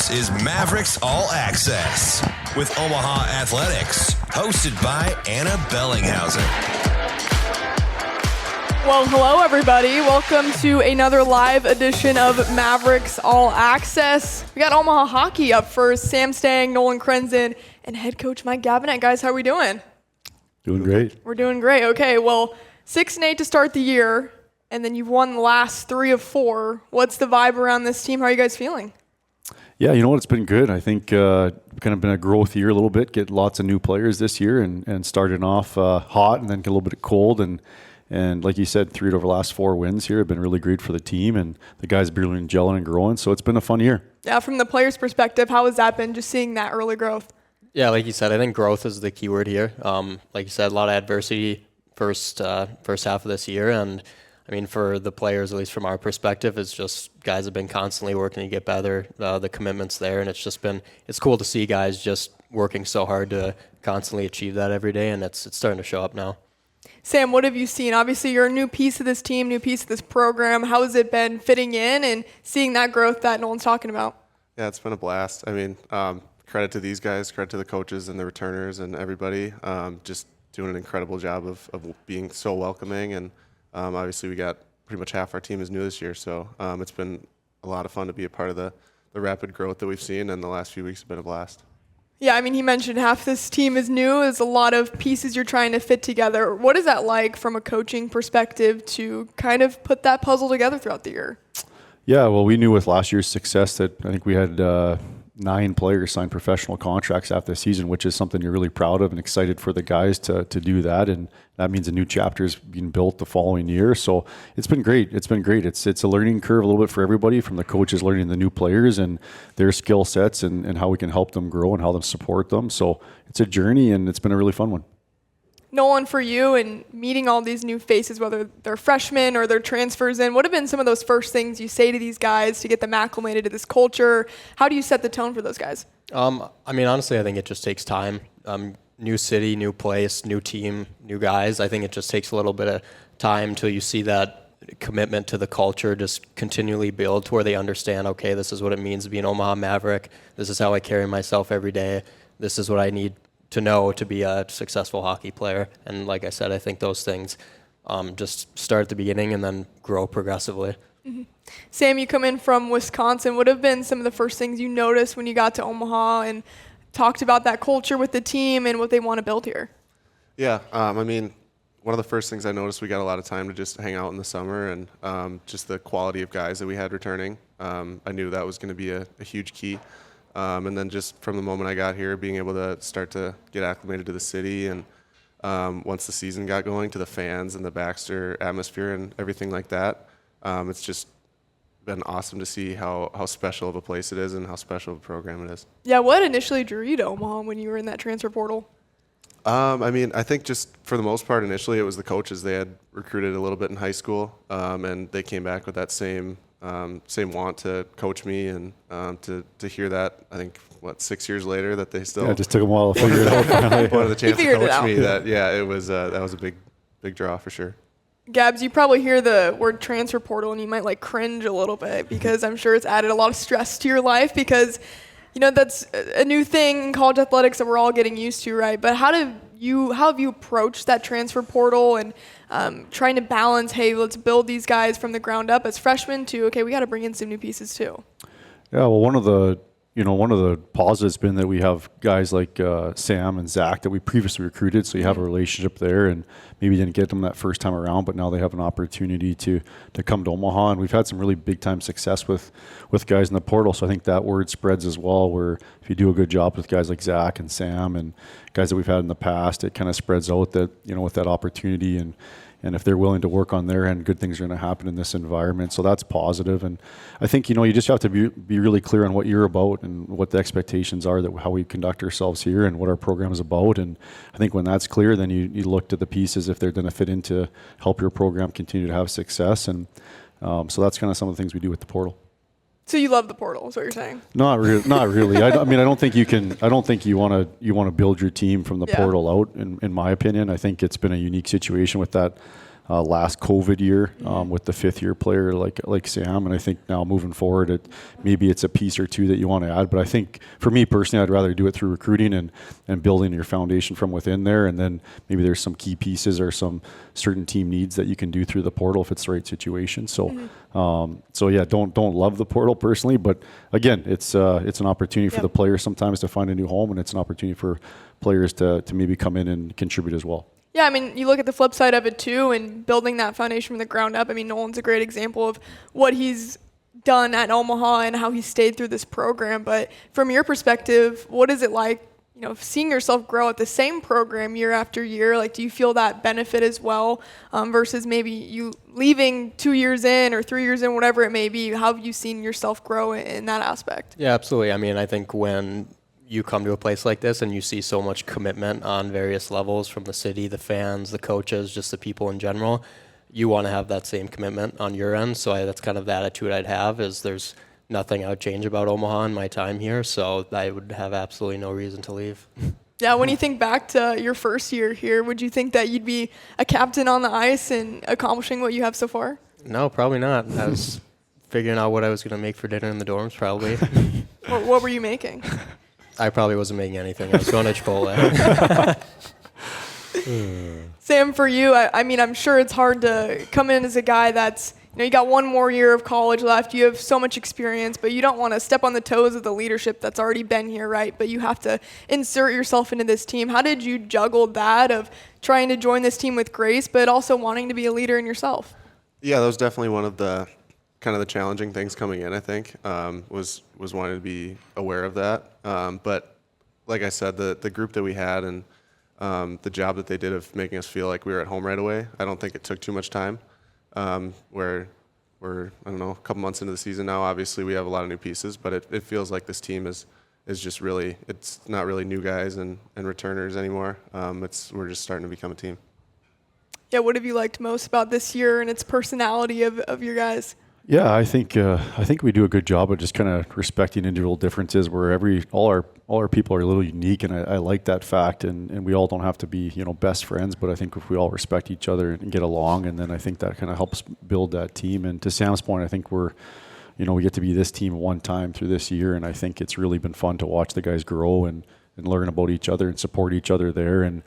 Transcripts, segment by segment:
This is Mavericks All Access with Omaha Athletics, hosted by Anna Bellinghausen. Well, hello, everybody. Welcome to another live edition of Mavericks All Access. We got Omaha hockey up first. Sam Stang, Nolan Krenzen, and head coach Mike Gabinet. Guys, how are we doing? Doing great. We're doing great. Okay, well, 6-8 to start the year, and then you've won the last 3 of 4. What's the vibe around this team? How are you guys feeling? Yeah, you know what? It's been good. I think kind of been a growth year a little bit. Get lots of new players this year and starting off hot and then get a little bit cold. And like you said, 3 over the last 4 wins here have been really great for the team. And the guys have been gelling and growing. So it's been a fun year. Yeah, from the players' perspective, how has that been, just seeing that early growth? Yeah, like you said, I think growth is the key word here. Like you said, a lot of adversity first half of this year. And I mean, for the players, at least from our perspective, it's just guys have been constantly working to get better. The commitment's there, and it's cool to see guys just working so hard to constantly achieve that every day, and it's starting to show up now. Sam, what have you seen? Obviously, you're a new piece of this team, new piece of this program. How has it been fitting in and seeing that growth that Nolan's talking about? Yeah, it's been a blast. I mean, credit to these guys, credit to the coaches and the returners and everybody. Just doing an incredible job of being so welcoming. And obviously, we got pretty much half our team is new this year. So it's been a lot of fun to be a part of the rapid growth that we've seen. And the last few weeks have been a blast. Yeah, I mean, he mentioned half this team is new. There's a lot of pieces you're trying to fit together. What is that like from a coaching perspective to kind of put that puzzle together throughout the year? Yeah, well, we knew with last year's success that I think we had 9 players sign professional contracts after the season, which is something you're really proud of and excited for the guys to do that. And that means a new chapter is being built the following year. So it's been great. It's a learning curve a little bit for everybody, from the coaches learning the new players and their skill sets and how we can help them grow and how to support them. So it's a journey, and it's been a really fun one. Nolan, for you and meeting all these new faces, whether they're freshmen or they're transfers in, what have been some of those first things you say to these guys to get them acclimated to this culture? How do you set the tone for those guys? I mean, honestly, I think it just takes time. New city, new place, new team, new guys. I think it just takes a little bit of time till you see that commitment to the culture just continually build to where they understand, okay, this is what it means to be an Omaha Maverick. This is how I carry myself every day. This is what I need to know to be a successful hockey player. And like I said, I think those things just start at the beginning and then grow progressively. Mm-hmm. Sam, you come in from Wisconsin. What have been some of the first things you noticed when you got to Omaha and talked about that culture with the team and what they want to build here? Yeah, I mean, one of the first things I noticed, we got a lot of time to just hang out in the summer, and just the quality of guys that we had returning. I knew that was going to be a huge key. And then just from the moment I got here, being able to start to get acclimated to the city, and once the season got going, to the fans and the Baxter atmosphere and everything like that, it's just been awesome to see how special of a place it is and how special of a program it is. Yeah, what initially drew you to Omaha when you were in that transfer portal? I mean, I think just for the most part initially it was the coaches. They had recruited a little bit in high school, and they came back with that same want to coach me, and to hear that, I think, 6 years later, that they still it just took them a while to figure it out. wanted the chance to coach me. That was a big draw for sure. Gabs, you probably hear the word transfer portal and you might cringe a little bit, because I'm sure it's added a lot of stress to your life, because that's a new thing in college athletics that we're all getting used to, right? But how have you approached that transfer portal and trying to balance, hey, let's build these guys from the ground up as freshmen, to, okay, we got to bring in some new pieces too? Yeah, well, one of the positives has been that we have guys like Sam and Zach that we previously recruited, so you have a relationship there, and maybe didn't get them that first time around, but now they have an opportunity to come to Omaha, and we've had some really big time success with guys in the portal, so I think that word spreads as well, where if you do a good job with guys like Zach and Sam and guys that we've had in the past, it kind of spreads out that, with that opportunity, and if they're willing to work on their end, good things are going to happen in this environment. So that's positive. And I think, you just have to be really clear on what you're about and what the expectations are, that how we conduct ourselves here and what our program is about. And I think when that's clear, then you look to the pieces if they're going to fit in to help your program continue to have success. And so that's kind of some of the things we do with the portal. So you love the portal, is what you're saying? Not really. I mean, I don't think you can. I don't think you want to build your team from the portal out. In my opinion, I think it's been a unique situation with that last COVID year with the 5th-year player like Sam. And I think now moving forward, maybe it's a piece or two that you want to add. But I think for me personally, I'd rather do it through recruiting and building your foundation from within there. And then maybe there's some key pieces or some certain team needs that you can do through the portal if it's the right situation. So, don't love the portal personally, but again, it's an opportunity for the players sometimes to find a new home, and it's an opportunity for players to maybe come in and contribute as well. Yeah, I mean, you look at the flip side of it too, and building that foundation from the ground up. I mean, Nolan's a great example of what he's done at Omaha and how he stayed through this program. But from your perspective, what is it like, seeing yourself grow at the same program year after year? Like, do you feel that benefit as well versus maybe you leaving 2 years in or 3 years in, whatever it may be? How have you seen yourself grow in that aspect? Yeah, absolutely. I mean, I think when you come to a place like this and you see so much commitment on various levels from the city, the fans, the coaches, just the people in general, you want to have that same commitment on your end. So that's kind of the attitude I'd have, is there's nothing I would change about Omaha in my time here. So I would have absolutely no reason to leave. Yeah, when you think back to your first year here, would you think that you'd be a captain on the ice and accomplishing what you have so far? No, probably not. I was figuring out what I was going to make for dinner in the dorms, probably. What were you making? I probably wasn't making anything. I was going to Chipotle. Sam, for you, I mean, I'm sure it's hard to come in as a guy that's, you got one more year of college left. You have so much experience, but you don't want to step on the toes of the leadership that's already been here, right? But you have to insert yourself into this team. How did you juggle that of trying to join this team with grace, but also wanting to be a leader in yourself? Yeah, that was definitely one of the kind of the challenging things coming in, I think, was wanting to be aware of that. But like I said, the group that we had and the job that they did of making us feel like we were at home right away, I don't think it took too much time. Where we're, I don't know, a couple months into the season now, obviously we have a lot of new pieces, but it feels like this team is just really, it's not really new guys and returners anymore. We're just starting to become a team. Yeah, what have you liked most about this year and its personality of your guys? Yeah, I think we do a good job of just kind of respecting individual differences where all our people are a little unique, and I like that fact, and we all don't have to be best friends, but I think if we all respect each other and get along, and then I think that kind of helps build that team. And to Sam's point, I think we get to be this team one time through this year, and I think it's really been fun to watch the guys grow and learn about each other and support each other there. And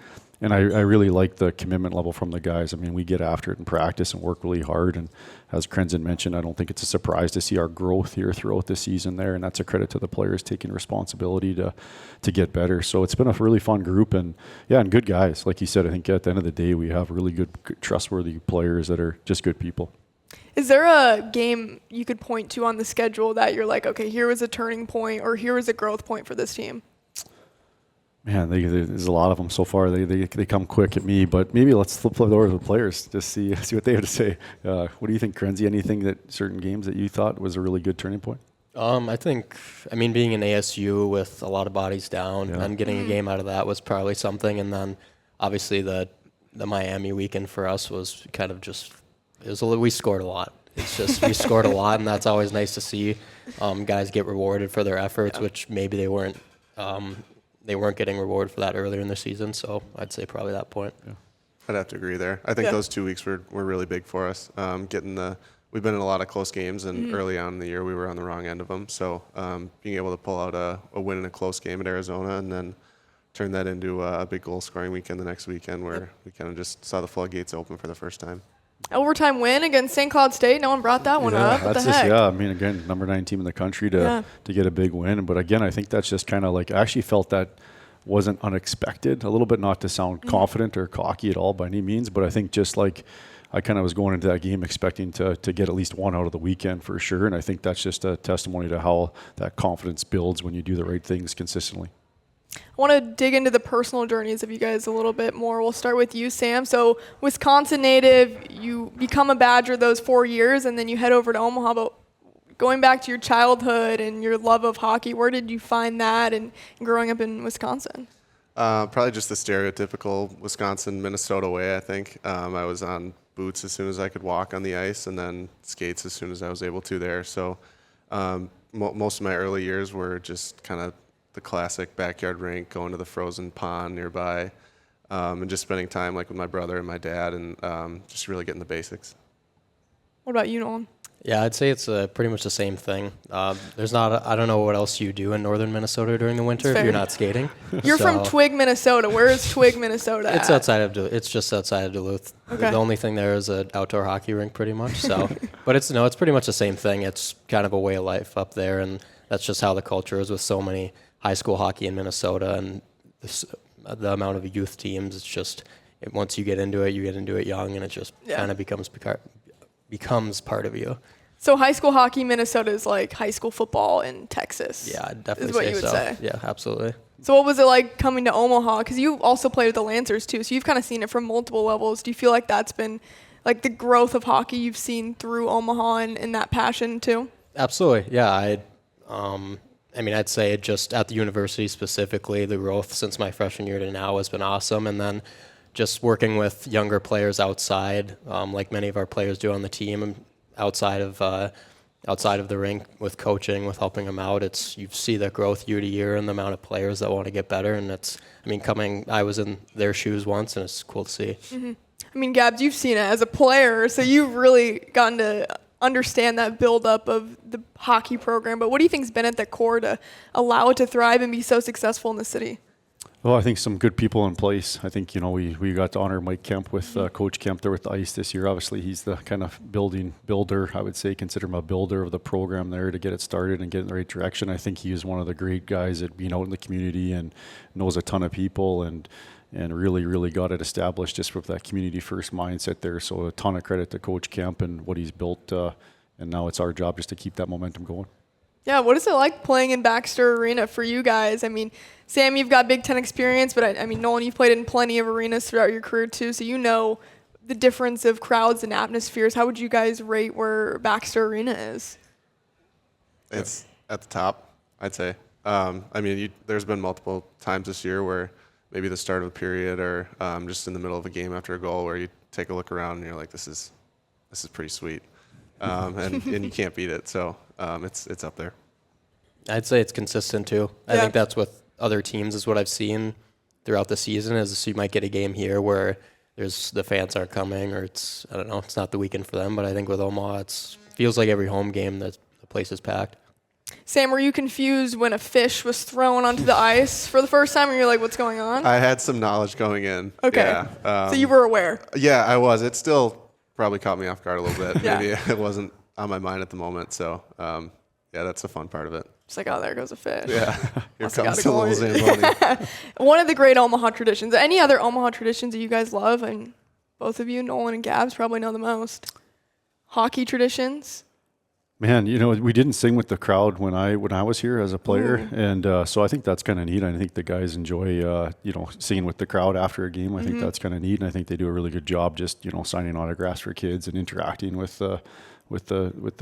I really like the commitment level from the guys. I mean, we get after it in practice and work really hard. And as Krenzen mentioned, I don't think it's a surprise to see our growth here throughout the season there. And that's a credit to the players taking responsibility to get better. So it's been a really fun group. And good guys. Like you said, I think at the end of the day, we have really good, trustworthy players that are just good people. Is there a game you could point to on the schedule that you're like, okay, here was a turning point or here was a growth point for this team? Man, there's a lot of them so far. They come quick at me, but maybe let's flip over to the players, just see what they have to say. What do you think, Krenzy? Anything that certain games that you thought was a really good turning point? I think, being in ASU with a lot of bodies down and getting a game out of that was probably something. And then obviously the Miami weekend for us was kind of just, we scored a lot. It's just, we scored a lot, and that's always nice to see guys get rewarded for their efforts, which maybe they weren't getting rewarded for that earlier in the season. So I'd say probably that point. Yeah. I'd have to agree there. I think those 2 weeks were really big for us. We've been in a lot of close games, and early on in the year we were on the wrong end of them. So being able to pull out a win in a close game at Arizona and then turn that into a big goal scoring weekend the next weekend where we kind of just saw the floodgates open for the first time. Overtime win against St. Cloud State. No one brought that one up. What the heck? Again, number 9 team in the country to get a big win. But again, I think that's just kind of like, I actually felt that wasn't unexpected a little bit, not to sound confident or cocky at all by any means, but I think just like I kind of was going into that game expecting to get at least one out of the weekend for sure. And I think that's just a testimony to how that confidence builds when you do the right things consistently. I want to dig into the personal journeys of you guys a little bit more. We'll start with you, Sam. So Wisconsin native, you become a Badger those 4 years, and then you head over to Omaha. But going back to your childhood and your love of hockey, where did you find that and growing up in Wisconsin? Probably just the stereotypical Wisconsin, Minnesota way, I think. I was on boots as soon as I could walk on the ice, and then skates as soon as I was able to there. So most of my early years were just kind of the classic backyard rink, going to the frozen pond nearby. and just spending time like with my brother and my dad, and just really getting the basics. What about you, Nolan? Yeah, I'd say it's pretty much the same thing. There's not, I don't know what else you do in northern Minnesota during the winter if you're not skating. You're from Twig, Minnesota. Where is Twig, Minnesota? It's outside of it's just outside of Duluth. Okay. The only thing there is an outdoor hockey rink, pretty much. So, but it's pretty much the same thing. It's kind of a way of life up there, and that's just how the culture is with so many high school hockey in Minnesota and the amount of youth teams. It's just once you get into it young, and it just kind of becomes part of you. So high school hockey in Minnesota is like high school football in Texas. Yeah, I'd definitely is what say you would so. say. Yeah, absolutely. So what was it like coming to Omaha? Because you also played with the Lancers too, so you've kind of seen it from multiple levels. Do you feel like that's been like the growth of hockey you've seen through Omaha and that passion too? Absolutely, yeah. I'd say just at the university specifically, the growth since my freshman year to now has been awesome. And then just working with younger players outside, like many of our players do on the team, and outside of the rink with coaching, with helping them out, you see the growth year to year and the amount of players that want to get better. And I was in their shoes once, and it's cool to see. Mm-hmm. I mean, Gabs, you've seen it as a player, so you've really gotten to understand that buildup of the hockey program. But what do you think's been at the core to allow it to thrive and be so successful in the city? Well, I think some good people in place. I think, we got to honor Mike Kemp with Coach Kemp there with the ice this year. Obviously, he's the kind of builder, I would say, consider him a builder of the program there to get it started and get in the right direction. I think he is one of the great guys at being out in the community and knows a ton of people and really, really got it established just with that community first mindset there. So a ton of credit to Coach Kemp and what he's built. And now it's our job just to keep that momentum going. Yeah, what is it like playing in Baxter Arena for you guys? I mean, Sam, you've got Big Ten experience, but I mean, Nolan, you've played in plenty of arenas throughout your career too, so you know the difference of crowds and atmospheres. How would you guys rate where Baxter Arena is? It's at the top, I'd say. There's been multiple times this year where maybe the start of a period or just in the middle of a game after a goal where you take a look around and you're like, this is pretty sweet. And you can't beat it. So it's up there. I'd say it's consistent too. I think that's with other teams is what I've seen throughout the season is you might get a game here where the fans aren't coming or it's not the weekend for them. But I think with Omaha, it feels like every home game that the place is packed. Sam, were you confused when a fish was thrown onto the ice for the first time and you're like, what's going on? I had some knowledge going in. Okay. Yeah. So you were aware? Yeah, I was. It still probably caught me off guard a little bit. Yeah. Maybe it wasn't on my mind at the moment. So, that's the fun part of it. It's like, oh, there goes a fish. Yeah. Here Must've comes got the a little goal. Zamboni. One of the great Omaha traditions. Any other Omaha traditions that you guys love? And both of you, Nolan and Gabs, probably know the most. Hockey traditions. Man, we didn't sing with the crowd when I was here as a player, and so I think that's kind of neat. I think the guys enjoy, singing with the crowd after a game. I think that's kind of neat, and I think they do a really good job just signing autographs for kids and interacting with the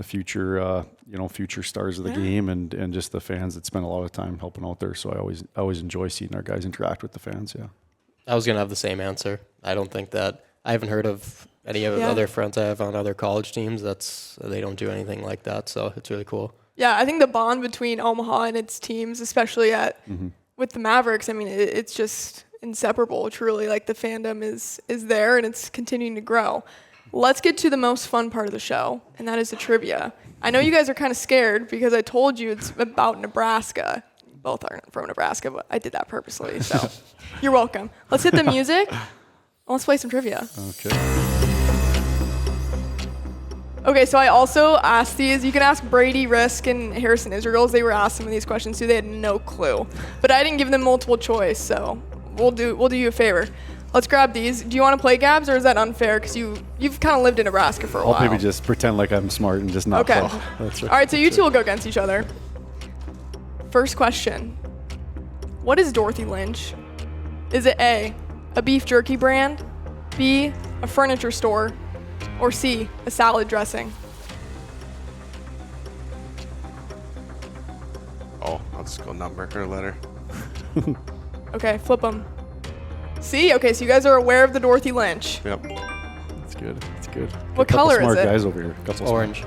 future future stars of the game and just the fans that spend a lot of time helping out there. So I always enjoy seeing our guys interact with the fans. Yeah, I was gonna have the same answer. I don't think that I haven't heard of any of the other friends I have on other college teams. They don't do anything like that. So it's really cool. Yeah, I think the bond between Omaha and its teams, especially with the Mavericks, I mean, it's just inseparable. Truly, like the fandom is there and it's continuing to grow. Let's get to the most fun part of the show, and that is the trivia. I know you guys are kind of scared because I told you it's about Nebraska. Both aren't from Nebraska, but I did that purposely, so you're welcome. Let's hit the music. Let's play some trivia. Okay, so I also asked these. You can ask Brady, Risk, and Harrison Israels. They were asked some of these questions too. They had no clue, but I didn't give them multiple choice, so we'll do you a favor. Let's grab these. Do you want to play, Gabs, or is that unfair? Because you've kind of lived in Nebraska for a while. I'll maybe just pretend like I'm smart and just not okay. fall. That's right. All right, so you two will go against each other. First question. What is Dorothy Lynch? Is it A, a beef jerky brand, B, a furniture store, or C, a salad dressing? Oh, I'll just go number or letter. Okay, flip them. C? Okay, so you guys are aware of the Dorothy Lynch. Yep. That's good. That's good. What color is smart it? Guys over here. Orange.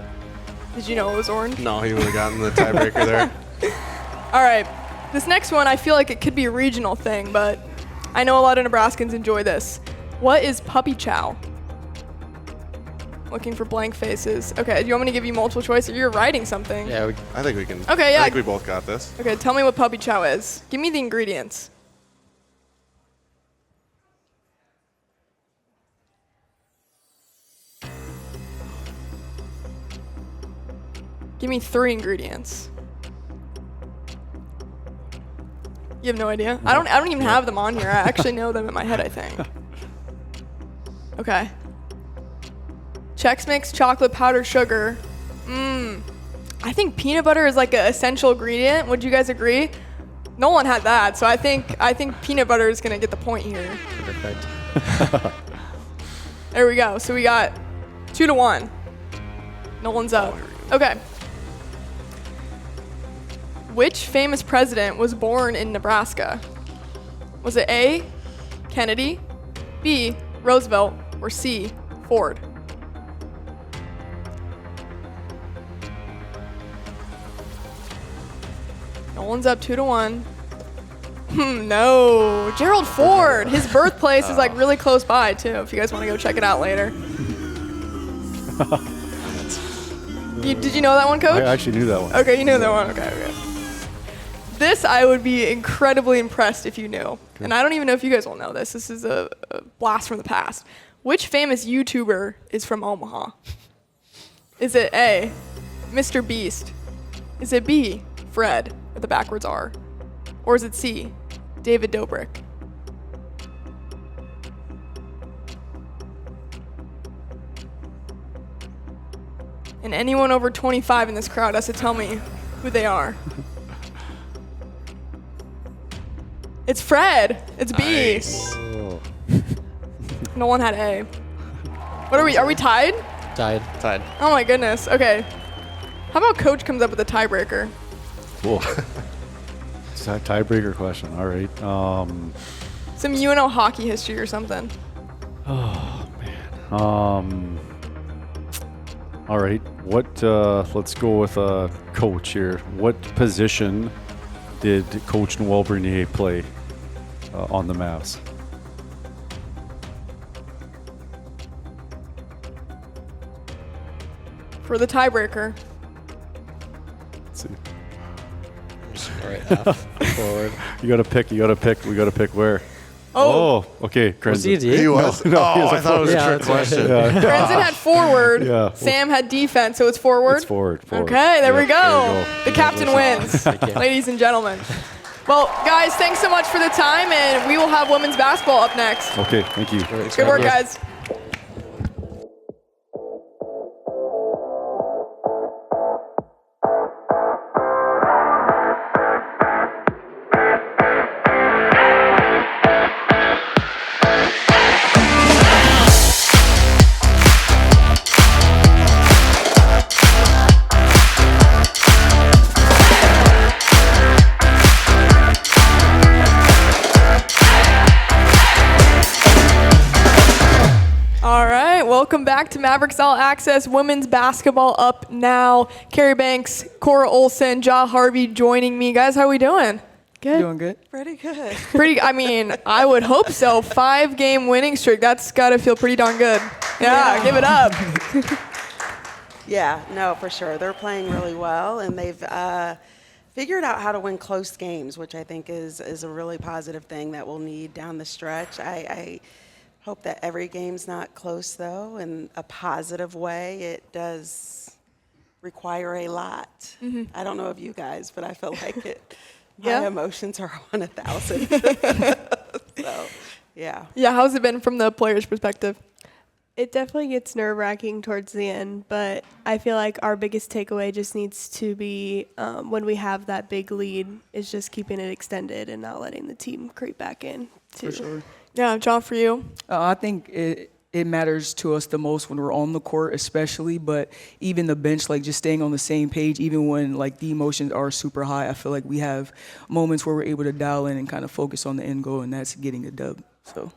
Did you know it was orange? No, he would have gotten the tiebreaker there. All right. This next one, I feel like it could be a regional thing, but I know a lot of Nebraskans enjoy this. What is puppy chow? Looking for blank faces. Okay, do you want me to give you multiple choice or you're writing something? Yeah, I think we can. Okay, yeah. I think we both got this. Okay, tell me what puppy chow is. Give me the ingredients. Give me 3 ingredients. You have no idea? I don't even have them on here. I actually know them in my head, I think. Okay. Chex Mix, chocolate powder, sugar. I think peanut butter is like an essential ingredient. Would you guys agree? Nolan had that, so I think peanut butter is gonna get the point here. Perfect. There we go. So we got 2-1. Nolan's up. Okay. Which famous president was born in Nebraska? Was it A, Kennedy, B, Roosevelt, or C, Ford? Nolan's up 2-1. No, Gerald Ford. His birthplace is like really close by too. If you guys want to go check it out later. Did you know that one, Coach? I actually knew that one. Okay, you knew that one. Okay. This I would be incredibly impressed if you knew. And I don't even know if you guys will know this. This is a blast from the past. Which famous YouTuber is from Omaha? Is it A, Mr. Beast? Is it B, Fred, with the backwards R? Or is it C, David Dobrik? And anyone over 25 in this crowd has to tell me who they are. It's Fred. It's B. Nice. No one had A. What are we? Are we tied? Tied. Oh my goodness. Okay. How about Coach comes up with a tiebreaker? Cool. It's a tiebreaker question. All right. Some UNO hockey history or something. Oh man. All right. What? Let's go with Coach here. What position did Coach Noel Bernier play on the Mavs? For the tiebreaker. Let's see. All right, half forward. You gotta pick. We gotta pick where. Oh. Okay. Was he a Crenson. D? He was. No, he was I a thought it was a Yeah, trick that's right. question. Crenson had forward. Yeah. Sam had defense, so it's forward. It's forward. Okay, there we go. There you go. The captain wins, you. ladies and gentlemen. Well, guys, thanks so much for the time, and we will have women's basketball up next. Okay. Thank you. Good work, guys. Welcome back to Mavericks All Access. Women's basketball up now. Carrie Banks, Cora Olson, Ja Harvey joining me. Guys, how are we doing? Good. Doing good. Pretty good. I mean, I would hope so. 5-game winning streak. That's got to feel pretty darn good. Yeah, give it up. Yeah, no, for sure. They're playing really well, and they've figured out how to win close games, which I think is a really positive thing that we'll need down the stretch. I hope that every game's not close, though, in a positive way. It does require a lot. Mm-hmm. I don't know of you guys, but I feel like it. My emotions are on 1,000. So, yeah. Yeah, how's it been from the players' perspective? It definitely gets nerve-wracking towards the end, but I feel like our biggest takeaway just needs to be when we have that big lead is just keeping it extended and not letting the team creep back in. For sure. Yeah, John, for you? I think it matters to us the most when we're on the court especially, but even the bench, like just staying on the same page, even when like the emotions are super high, I feel like we have moments where we're able to dial in and kind of focus on the end goal, and that's getting a dub. So.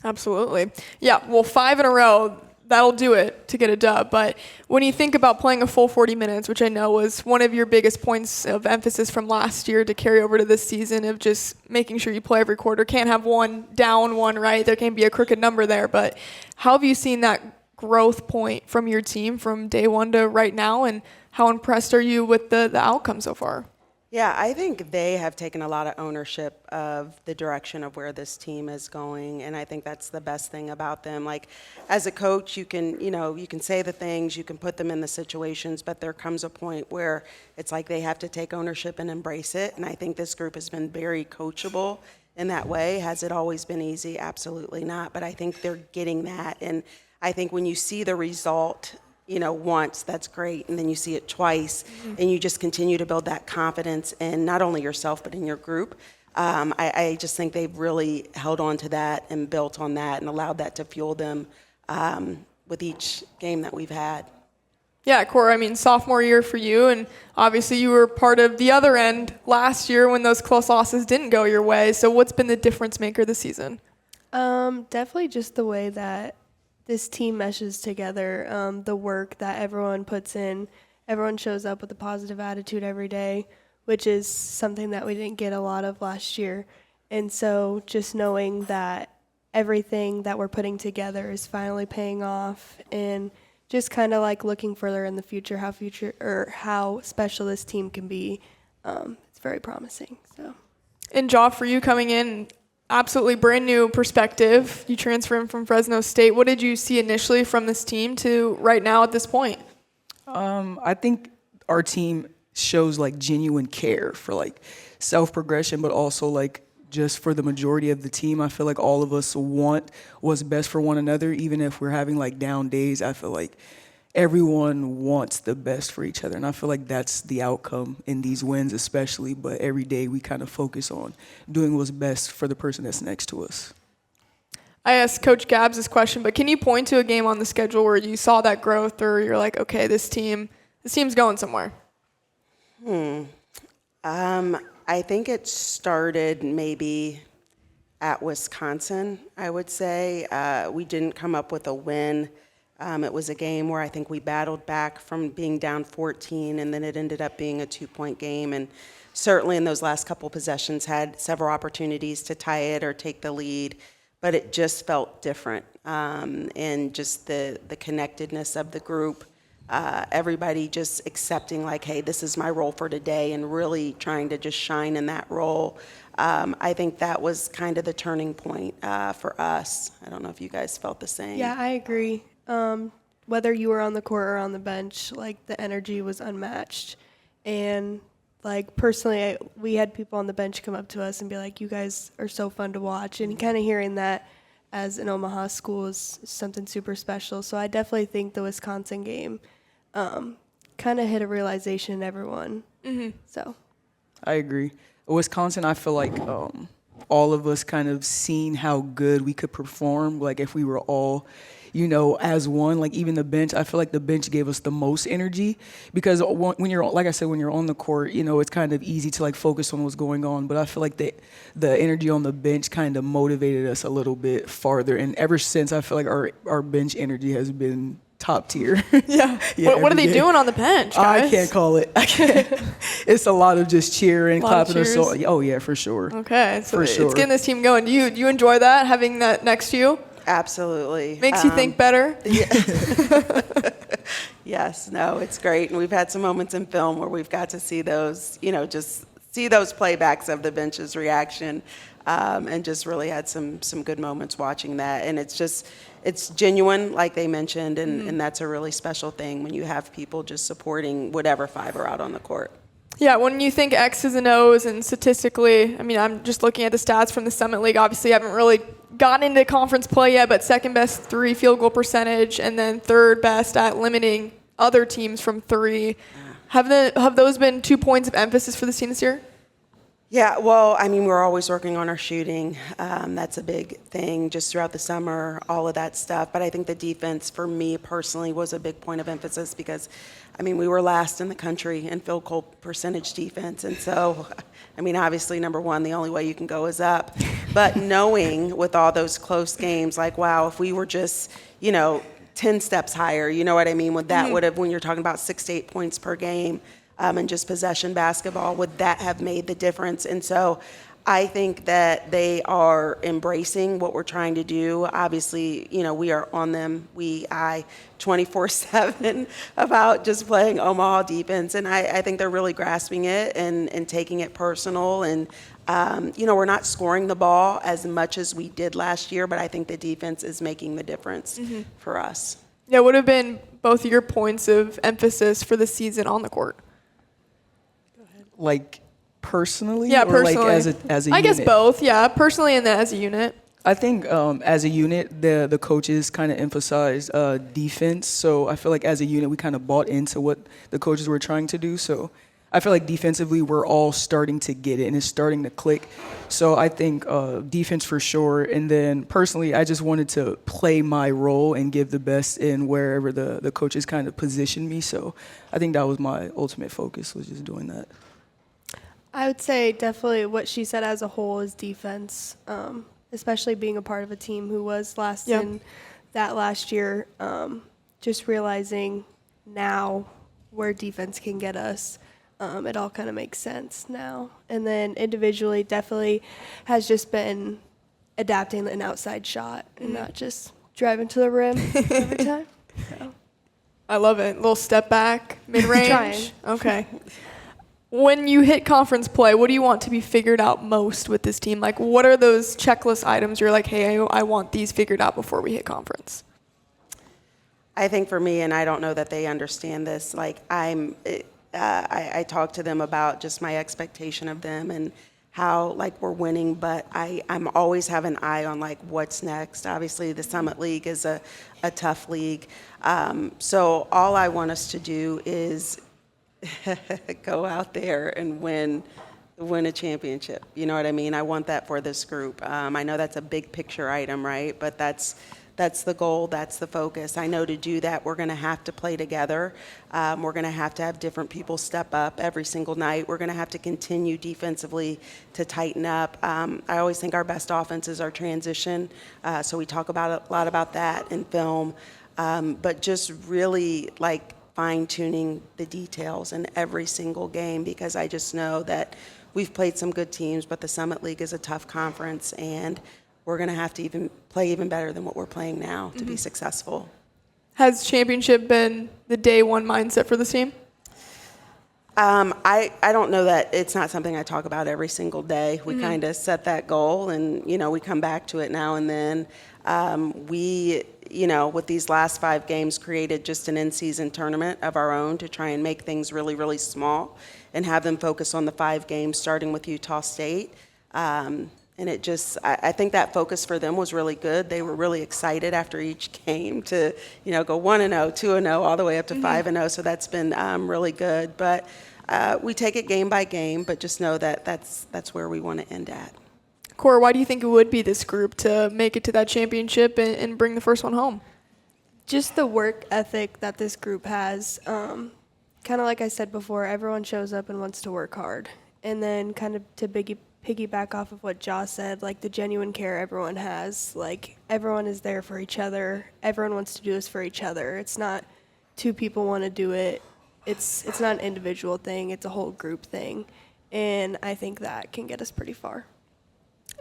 Absolutely. Yeah, well, 5 in a row. that'll do it to get a dub. But when you think about playing a full 40 minutes, which I know was one of your biggest points of emphasis from last year to carry over to this season, of just making sure you play every quarter, can't have one down, one right. There can be a crooked number there. But how have you seen that growth point from your team from day one to right now, and how impressed are you with the outcome so far? Yeah, I think they have taken a lot of ownership of the direction of where this team is going, and I think that's the best thing about them. Like, as a coach, you can say the things, you can put them in the situations, but there comes a point where it's like they have to take ownership and embrace it, and I think this group has been very coachable in that way. Has it always been easy? Absolutely not, but I think they're getting that, and I think when you see the result, once, that's great, and then you see it twice, and you just continue to build that confidence in not only yourself but in your group. I just think they've really held on to that and built on that and allowed that to fuel them with each game that we've had. Yeah, Cora, I mean, sophomore year for you, and obviously you were part of the other end last year when those close losses didn't go your way. So what's been the difference maker this season? Definitely just the way that this team meshes together, the work that everyone puts in. Everyone shows up with a positive attitude every day, which is something that we didn't get a lot of last year. And so just knowing that everything that we're putting together is finally paying off, and just kind of like looking further in the future, how special this team can be, it's very promising. So. And Joff, for you coming in, absolutely brand new perspective. You transfer in from Fresno State. What did you see initially from this team to right now at this point? I think our team shows like genuine care for like self-progression, but also like just for the majority of the team. I feel like all of us want what's best for one another, even if we're having like down days. I feel like everyone wants the best for each other, and I feel like that's the outcome in these wins especially, but every day we kind of focus on doing what's best for the person that's next to us. I asked Coach Gabbs this question, but can you point to a game on the schedule where you saw that growth, or you're like, okay, this team's going somewhere? I think it started maybe at Wisconsin, I would say. We didn't come up with a win. It was a game where I think we battled back from being down 14, and then it ended up being a 2-point game. And certainly in those last couple possessions had several opportunities to tie it or take the lead, but it just felt different. And just the connectedness of the group, everybody just accepting like, hey, this is my role for today, and really trying to just shine in that role. I think that was kind of the turning point for us. I don't know if you guys felt the same. Yeah, I agree. Whether you were on the court or on the bench, like the energy was unmatched. And like personally, we had people on the bench come up to us and be like, you guys are so fun to watch. And kind of hearing that as an Omaha school is something super special. So I definitely think the Wisconsin game kind of hit a realization in everyone. Mm-hmm. So I agree. Wisconsin, I feel like all of us kind of seen how good we could perform, like if we were all as one. Like even the bench, I feel like the bench gave us the most energy, because when you're, like I said, when you're on the court, it's kind of easy to like focus on what's going on. But I feel like the energy on the bench kind of motivated us a little bit farther. And ever since, I feel like our bench energy has been top tier. Yeah. What are they doing on the bench, guys? I can't call it. It's a lot of just cheering, clapping us on. Oh yeah, for sure. Okay, so it's getting this team going. Do you enjoy that, having that next to you? Absolutely. Makes you think better? Yeah. Yes, no, it's great. And we've had some moments in film where we've got to see those, just see those playbacks of the bench's reaction, and just really had some good moments watching that. And it's genuine, like they mentioned, and that's a really special thing when you have people just supporting whatever five are out on the court. Yeah, when you think X's and O's and statistically, I mean, I'm just looking at the stats from the Summit League. Obviously, I haven't really gotten into conference play yet, but second best 3 field goal percentage, and then third best at limiting other teams from 3. Have those been 2 points of emphasis for this team this year? Yeah, well, I mean, we're always working on our shooting. That's a big thing just throughout the summer, all of that stuff. But I think the defense, for me personally, was a big point of emphasis because, I mean, we were last in the country in field goal percentage defense. And so, I mean, obviously, number one, the only way you can go is up. But knowing with all those close games, like, wow, if we were just, 10 steps higher. You know what I mean? Would that would have, when you're talking about 6 to 8 points per game and just possession basketball, would that have made the difference? And so I think that they are embracing what we're trying to do. Obviously, you know, we are on them. I 24/7 about just playing Omaha defense. And I think they're really grasping it and taking it personal. And, you know, we're not scoring the ball as much as we did last year, but I think the defense is making the difference for us. Yeah, what have been both of your points of emphasis for the season on the court? Like personally, Yeah, or personally. like as a I unit? guess both. Yeah, personally and then as a unit. I think as a unit, the coaches kind of emphasized defense. So I feel like as a unit, we kind of bought into what the coaches were trying to do. So I feel like defensively, we're all starting to get it, and it's starting to click. So I think defense for sure. And then personally, I just wanted to play my role and give the best in wherever the coaches kind of positioned me. So I think that was my ultimate focus, was just doing that. I would say definitely what she said as a whole is defense, especially being a part of a team who was last in that last year. Just realizing now where defense can get us. It all kind of makes sense now. And then individually, definitely has just been adapting an outside shot and not just driving to the rim every time. So. I love it. Little step back, mid-range. Trying. Okay. When you hit conference play, what do you want to be figured out most with this team? Like, what are those checklist items you're like, hey, I want these figured out before we hit conference? I think for me, and I don't know that they understand this, like I talk to them about just my expectation of them and how like we're winning, but I'm always have an eye on like what's next. Obviously, the Summit League is a tough league. So all I want us to do is go out there and win a championship. You know what I mean? I want that for this group. I know that's a big picture item, right? But that's the goal. That's the focus. I know to do that, we're going to have to play together. We're going to have different people step up every single night. We're going to have to continue defensively to tighten up. I always think our best offense is our transition. So we talk a lot about that in film. But just really like fine-tuning the details in every single game, because I just know that we've played some good teams, but the Summit League is a tough conference, and we're going to have to play even better than what we're playing now to be successful. Has championship been the day one mindset for this team? I don't know that it's not something I talk about every single day. We kind of set that goal, and, you know, we come back to it now and then. We, you know, with these last 5 games, created just an in-season tournament of our own to try and make things really, really small and have them focus on the 5 games, starting with Utah State. And it just, I think that focus for them was really good. They were really excited after each game to, you know, go 1-0, 2-0, all the way up to 5-0. So that's been really good. But we take it game by game, but just know that that's where we want to end at. Cora, why do you think it would be this group to make it to that championship and bring the first one home? Just the work ethic that this group has. Kind of like I said before, everyone shows up and wants to work hard. And then kind of to piggyback off of what Josh said, like the genuine care everyone has. Like everyone is there for each other. Everyone wants to do this for each other. It's not 2 people want to do it. It's not an individual thing. It's a whole group thing. And I think that can get us pretty far.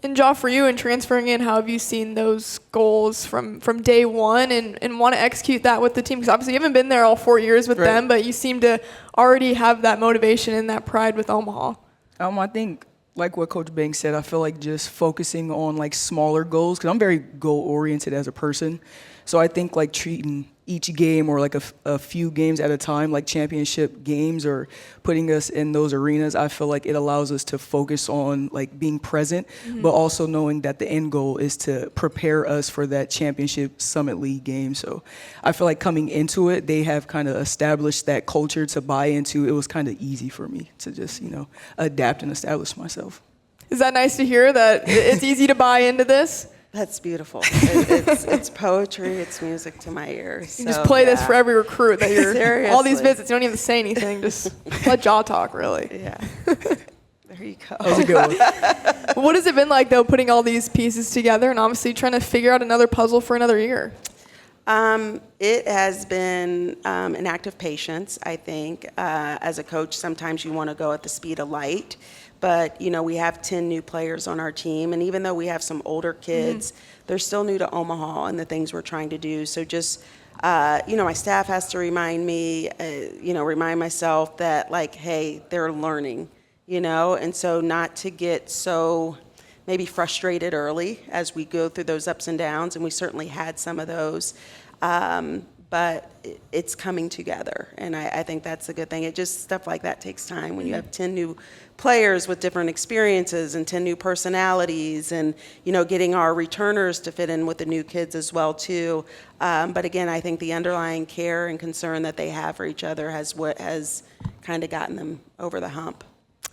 And Josh, for you in transferring in, how have you seen those goals from day one and want to execute that with the team? Because obviously you haven't been there all 4 years with them, but you seem to already have that motivation and that pride with Omaha. I think, like what Coach Banks said, I feel like just focusing on like smaller goals, because I'm very goal-oriented as a person. So I think like treating each game or like a few games at a time, like championship games, or putting us in those arenas, I feel like it allows us to focus on like being present, but also knowing that the end goal is to prepare us for that championship Summit League game. So I feel like coming into it, they have kind of established that culture to buy into. It was kind of easy for me to just, you know, adapt and establish myself. Is that nice to hear that it's easy to buy into this? That's beautiful. It's poetry. It's music to my ears. You just play this for every recruit that you're all these Seriously. visits. You don't even say anything. Just let Jaw talk, really. Yeah. There you go. That was a good one. What has it been like, though, putting all these pieces together and obviously trying to figure out another puzzle for another year? It has been an act of patience, I think. As a coach, sometimes you want to go at the speed of light. But, we have 10 new players on our team. And even though we have some older kids, they're still new to Omaha and the things we're trying to do. So just, my staff has to remind me, remind myself that, hey, they're learning, And so not to get so maybe frustrated early as we go through those ups and downs. And we certainly had some of those. But it's coming together, and I think that's a good thing. It just, stuff like that takes time. When you have 10 new players with different experiences and 10 new personalities, and, getting our returners to fit in with the new kids as well, too. But again, I think the underlying care and concern that they have for each other has kind of gotten them over the hump.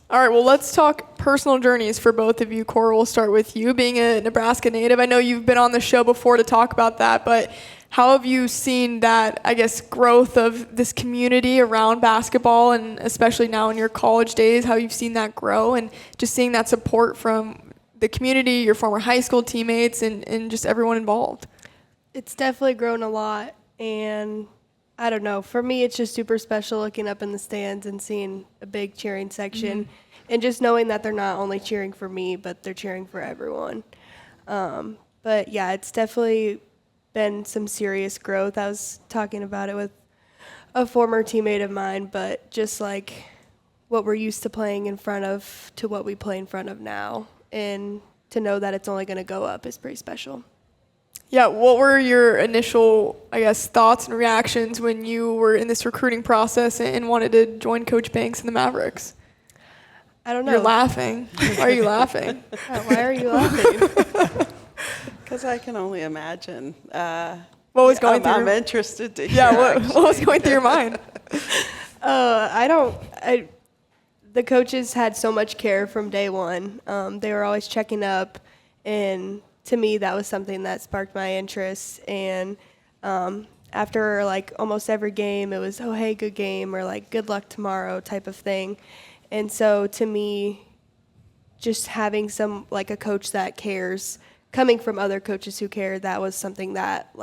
All right, well, let's talk personal journeys for both of you. Cora, we'll start with you. Being a Nebraska native, I know you've been on the show before to talk about that, but how have you seen that, growth of this community around basketball, and especially now in your college days, how you've seen that grow, and just seeing that support from the community, your former high school teammates, and just everyone involved? It's definitely grown a lot, and I don't know. For me, it's just super special looking up in the stands and seeing a big cheering section, and just knowing that they're not only cheering for me, but they're cheering for everyone. But yeah, it's definitely been some serious growth. I was talking about it with a former teammate of mine, but just what we're used to playing in front of to what we play in front of now, and to know that it's only going to go up is pretty special. Yeah, what were your initial, thoughts and reactions when you were in this recruiting process and wanted to join Coach Banks and the Mavericks? I don't know. You're laughing. Why are you laughing? Why are you laughing? Because I can only imagine. What was going through? I'm interested to hear. Yeah, what was going through your mind? The coaches had so much care from day one. They were always checking up, and to me, that was something that sparked my interest. And after almost every game, it was, oh, hey, good game, or good luck tomorrow type of thing. And so to me, just having a coach that cares, coming from other coaches who care, that was something that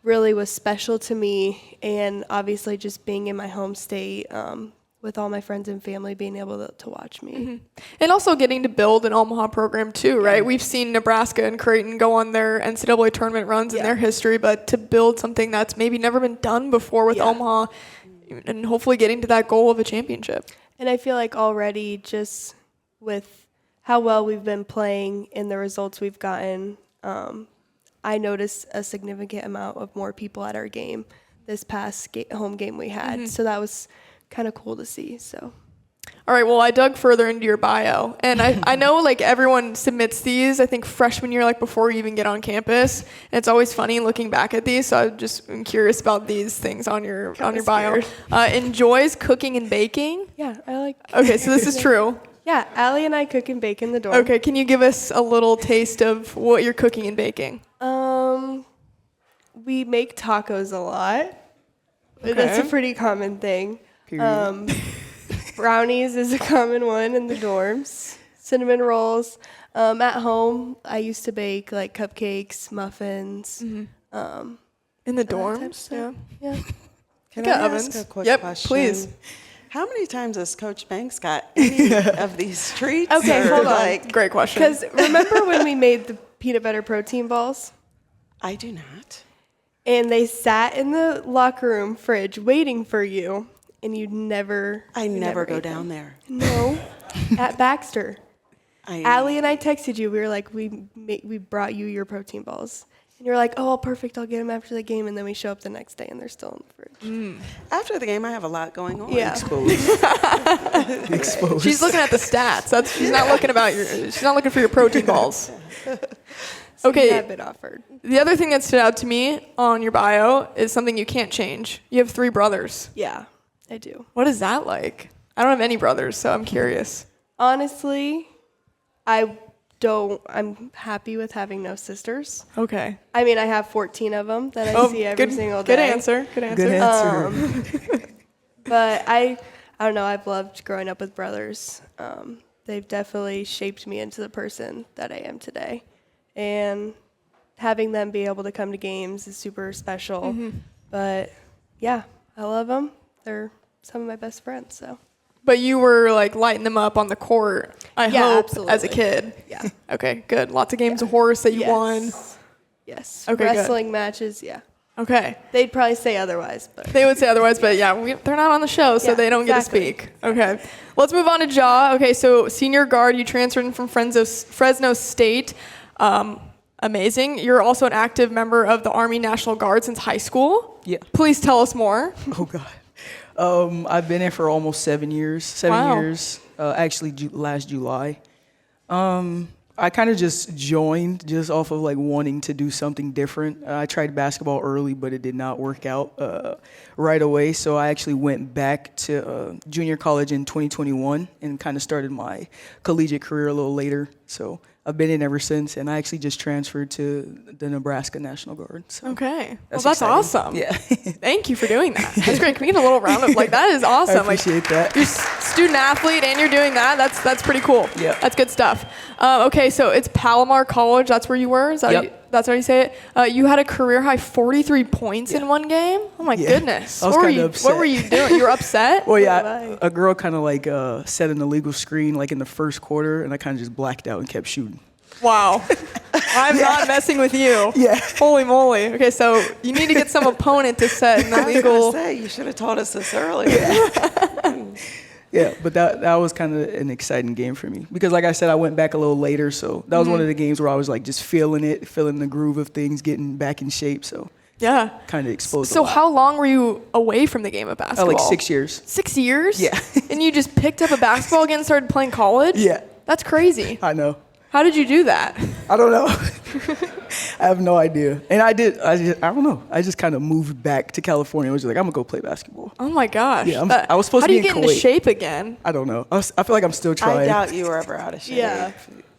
really was special to me. And obviously just being in my home state with all my friends and family being able to watch me. And also getting to build an Omaha program too, right? We've seen Nebraska and Creighton go on their NCAA tournament runs in their history, but to build something that's maybe never been done before with Omaha, and hopefully getting to that goal of a championship. And I feel already just with how well we've been playing and the results we've gotten, I noticed a significant amount of more people at our game this past home game we had. So that was kind of cool to see. So, all right, well, I dug further into your bio, and I know everyone submits these, I think freshman year, before you even get on campus, and it's always funny looking back at these, so I just am curious about these things on your bio. Enjoys cooking and baking? Yeah, I like. Okay, so this is true. Yeah, Allie and I cook and bake in the dorm. Okay, can you give us a little taste of what you're cooking and baking? We make tacos a lot. Okay. That's a pretty common thing. Brownies is a common one in the dorms. Cinnamon rolls. At home, I used to bake cupcakes, muffins. In the dorms? Yeah. Can I ask a quick question? Please. How many times has Coach Banks got any of these treats? Okay, hold on. Great question. Because remember when we made the peanut butter protein balls? I do not. And they sat in the locker room fridge waiting for you, and you never. I never go ate down them. there. No, at Baxter. Allie and I texted you. We were like, we brought you your protein balls. And you're like, oh, perfect, I'll get them after the game. And then we show up the next day, and they're still in the fridge. After the game, I have a lot going on. Yeah. Exposed. She's looking at the stats. She's not looking she's not looking for your protein balls. Okay. That been offered. The other thing that stood out to me on your bio is something you can't change. You have 3 brothers. Yeah, I do. What is that like? I don't have any brothers, so I'm curious. Honestly, I'm happy with having no sisters. Okay. I mean, I have 14 of them that I see every single day. Good answer. Good answer. Good answer. But I don't know. I've loved growing up with brothers. They've definitely shaped me into the person that I am today. And having them be able to come to games is super special. But yeah, I love them. They're some of my best friends. So. But you were like lighting them up on the court, I hope, absolutely. as a kid. Yeah. Okay, good. Lots of games of horse that you won. Yes. Okay, Wrestling matches, yeah. Okay. They'd probably say otherwise, but They would say otherwise, but yeah, they're not on the show, so Yeah, they don't exactly. get to speak. Okay. Let's move on to Ja. Okay, so senior guard, you transferred in from Fresno State. Amazing. You're also an active member of the Army National Guard since high school. Yeah. Please tell us more. Oh God. I've been in for almost 7 years. Wow. Years. Actually, last July. I kind of just joined just off of like wanting to do something different. I tried basketball early, but it did not work out right away. So I actually went back to junior college in 2021 and kind of started my collegiate career a little later. So I've been in ever since, and I actually just transferred to the Nebraska National Guard. So Okay. Well, that's that's exciting. awesome. Yeah. Thank you for doing that. That's great. Can we get a little round of like that is awesome. I appreciate that. You're student athlete and you're doing that. That's pretty cool. Yeah. That's good stuff. Okay, so it's Palomar College. That's where you were. Is that Yep. that's how you say it. You had a career high 43 points in one game. Oh my Yeah. goodness. I was What were kinda you? upset. What were you doing? You were upset. Well, Why? yeah, a girl kind of like set an illegal screen like in the first quarter, and I kind of just blacked out and kept shooting. Wow. I'm not messing with you. Yeah. Holy moly. Okay, so you need to get some opponent to set an I was illegal. gonna say you should have told us this earlier. Yeah, but that was kind of an exciting game for me because, like I said, I went back a little later, so that was one of the games where I was like just feeling it, feeling the groove of things, getting back in shape. So Yeah. kind of exposed. So a lot. how long were you away from the game of basketball? Like 6 years. 6 years? Yeah. And you just picked up a basketball again and started playing college? Yeah. That's crazy. I know. How did you do that? I don't know. I have no idea. And I don't know. I just kind of moved back to California. I was just like, I'm gonna go play basketball. Oh my gosh. Yeah, I was supposed how to be do you in get into Kuwait. shape again? I don't know. I feel like I'm still I trying. doubt you were ever out of shape. Yeah.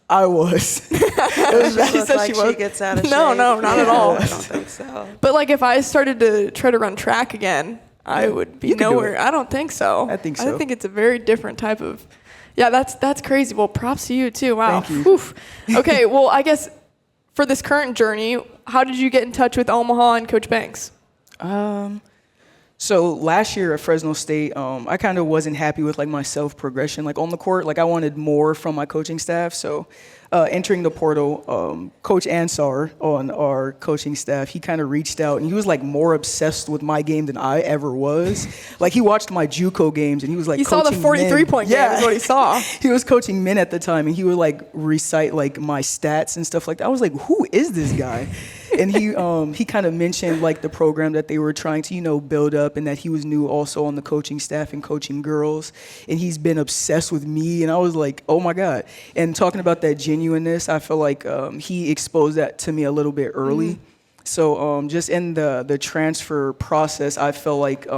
I was. She said like she she was. gets out of shape. No, not at Yeah, all. I don't think so. But like if I started to try to run track again, I would be You could do nowhere. it. I don't think so. I think I so. think it's a very different type of. Yeah, that's crazy. Well, props to you too. Wow. Thank you. Whew. Okay, well, I guess for this current journey, how did you get in touch with Omaha and Coach Banks? So last year at Fresno State, I kind of wasn't happy with like my self progression, like on the court. Like I wanted more from my coaching staff. So entering the portal, Coach Ansar on our coaching staff, he kind of reached out and he was like more obsessed with my game than I ever was. Like he watched my JUCO games and he was like, He saw the coaching 43-point game men. is what he saw. He was coaching men at the time and he would like recite like my stats and stuff like that. I was like, who is this guy? And he kind of mentioned like the program that they were trying to, build up and that he was new also on the coaching staff and coaching girls. And he's been obsessed with me. And I was like, oh my God. And talking about that genuineness, I feel like he exposed that to me a little bit early. So just in the transfer process, I felt like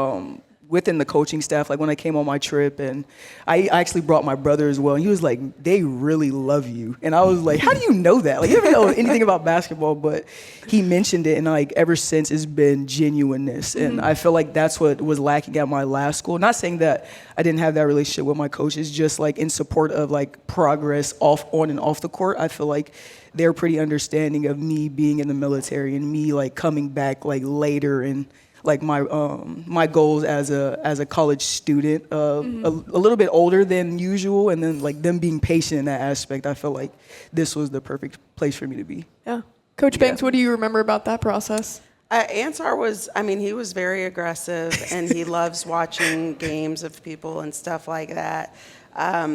within the coaching staff, like when I came on my trip, and I actually brought my brother as well, and he was like, they really love you. And I was like, how do you know that? Like, you don't know anything about basketball, but he mentioned it, and like ever since it's been genuineness. And I feel like that's what was lacking at my last school. Not saying that I didn't have that relationship with my coaches, just like in support of like progress on and off the court. I feel like they're pretty understanding of me being in the military and me like coming back like later and like my goals as a college student, a little bit older than usual, and then like them being patient in that aspect. I felt like this was the perfect place for me to be. Yeah. Coach Banks, what do you remember about that process? Ansar he was very aggressive, and he loves watching games of people and stuff like that.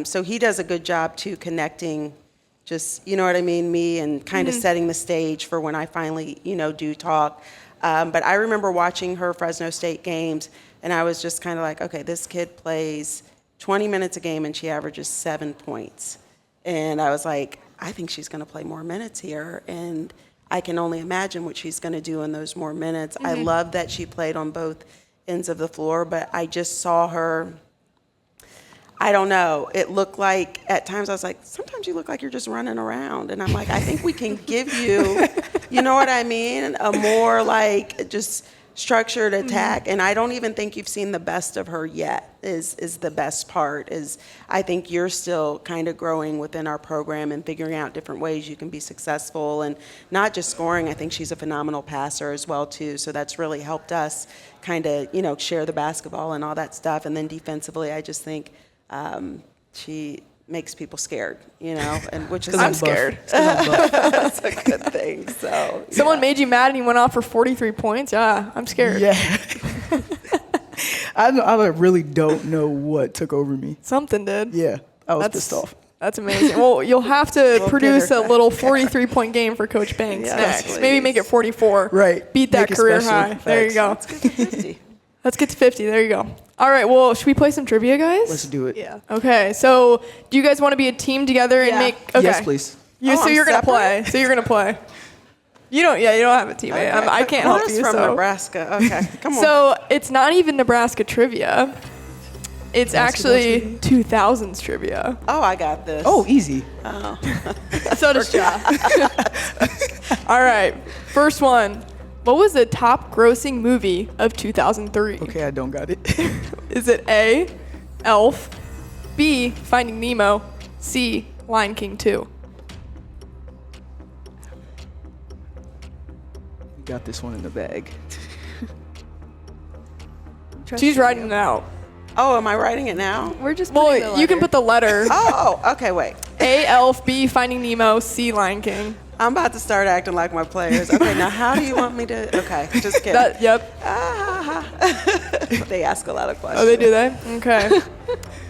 So he does a good job, too, connecting just, me and kind of setting the stage for when I finally, do talk. But I remember watching her Fresno State games, and I was just kind of like, okay, this kid plays 20 minutes a game, and she averages 7 points. And I was like, I think she's going to play more minutes here, and I can only imagine what she's going to do in those more minutes. I love that she played on both ends of the floor, but I just saw her, I don't know, it looked like, at times I was like, sometimes you look like you're just running around. And I'm like, I think we can give you, you know what I mean? A more like just structured attack. And I don't even think you've seen the best of her yet is the best part. Is I think you're still kind of growing within our program and figuring out different ways you can be successful, and not just scoring. I think she's a phenomenal passer as well too. So that's really helped us kind of, share the basketball and all that stuff. And then defensively, I just think she makes people scared, and which is I'm scared. That's a good thing. So Someone made you mad and you went off for 43 points? Yeah, I'm scared. Yeah. I really don't know what took over me. Something did. Yeah, I was pissed off. That's amazing. Well, you'll have to produce a little 43-point game for Coach Banks Yes, next. Maybe make it 44. Right. Beat that Make it career special. high. There you go. let's get to 50. Let's get to 50. There you go. All right. Well, should we play some trivia, guys? Let's do it. Yeah. Okay. So, do you guys want to be a team together and Yeah. make? Okay. Yes, please. So I'm you're gonna separate? play. So you're gonna play. You don't. Yeah, you don't have a teammate. Okay. I can't help Who's you. from So. Nebraska? Okay, come on. So it's not even Nebraska trivia. It's actually 2000s trivia. Oh, I got this. Oh, easy. So does Ja. All right. First one. What was the top grossing movie of 2003? Okay, I don't got it. Is it A, Elf, B, Finding Nemo, C, Lion King 2? We got this one in the bag. She's writing it out. Oh, am I writing it now? We're just putting the Well, you can put the letter. Oh, okay, wait. A, Elf, B, Finding Nemo, C, Lion King. I'm about to start acting like my players. Okay, now how do you want me to? Okay, just kidding. Yep. They ask a lot of questions. Oh, they do that? Okay.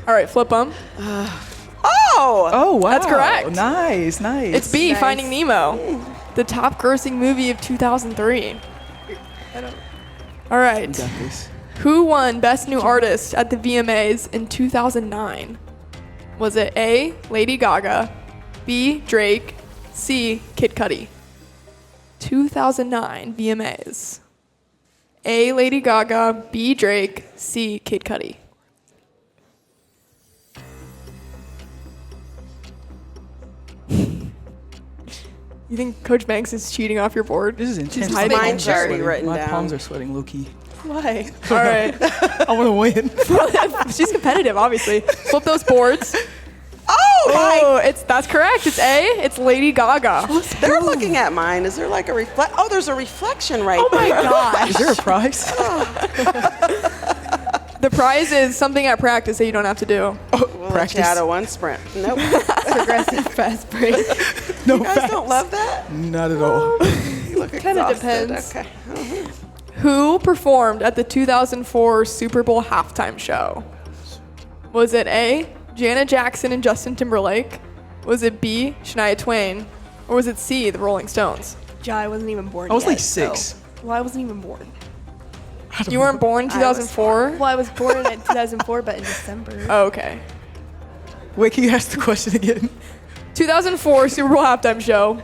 All right, flip them. Oh! Oh, wow. That's correct. Nice. It's B, Nice. Finding Nemo. The top grossing movie of 2003. All right. Got this. Who won Best New Artist at the VMAs in 2009? Was it A, Lady Gaga, B, Drake, C, Kid Cudi? 2009 VMAs. A, Lady Gaga, B, Drake, C, Kid Cudi. You think Coach Banks is cheating off your board? This is intense. hiding. Mine's palms are already sweating. written My down. palms are sweating low key. Why? All right. I want to win. She's competitive, obviously. Flip those boards. Oh, That's correct. It's A. It's Lady Gaga. they're looking at mine. Is there like a reflect? Oh, there's a reflection right Oh my there. gosh. Is there a prize? The prize is something at practice that you don't have to do. We'll let you Practice. out of one sprint. Nope. progressive fast break. No, You guys facts. don't love that? Not at all. You look Kinda exhausted. depends. Okay. Who performed at the 2004 Super Bowl halftime show? Was it A, Janet Jackson and Justin Timberlake? Was it B, Shania Twain? Or was it C, the Rolling Stones? I wasn't even born I was yet, like so- 6. Well, I wasn't even born. You weren't born in 2004? Well, I was born in 2004, but in December. Oh, okay. Wait, can you ask the question again? 2004 Super Bowl halftime show.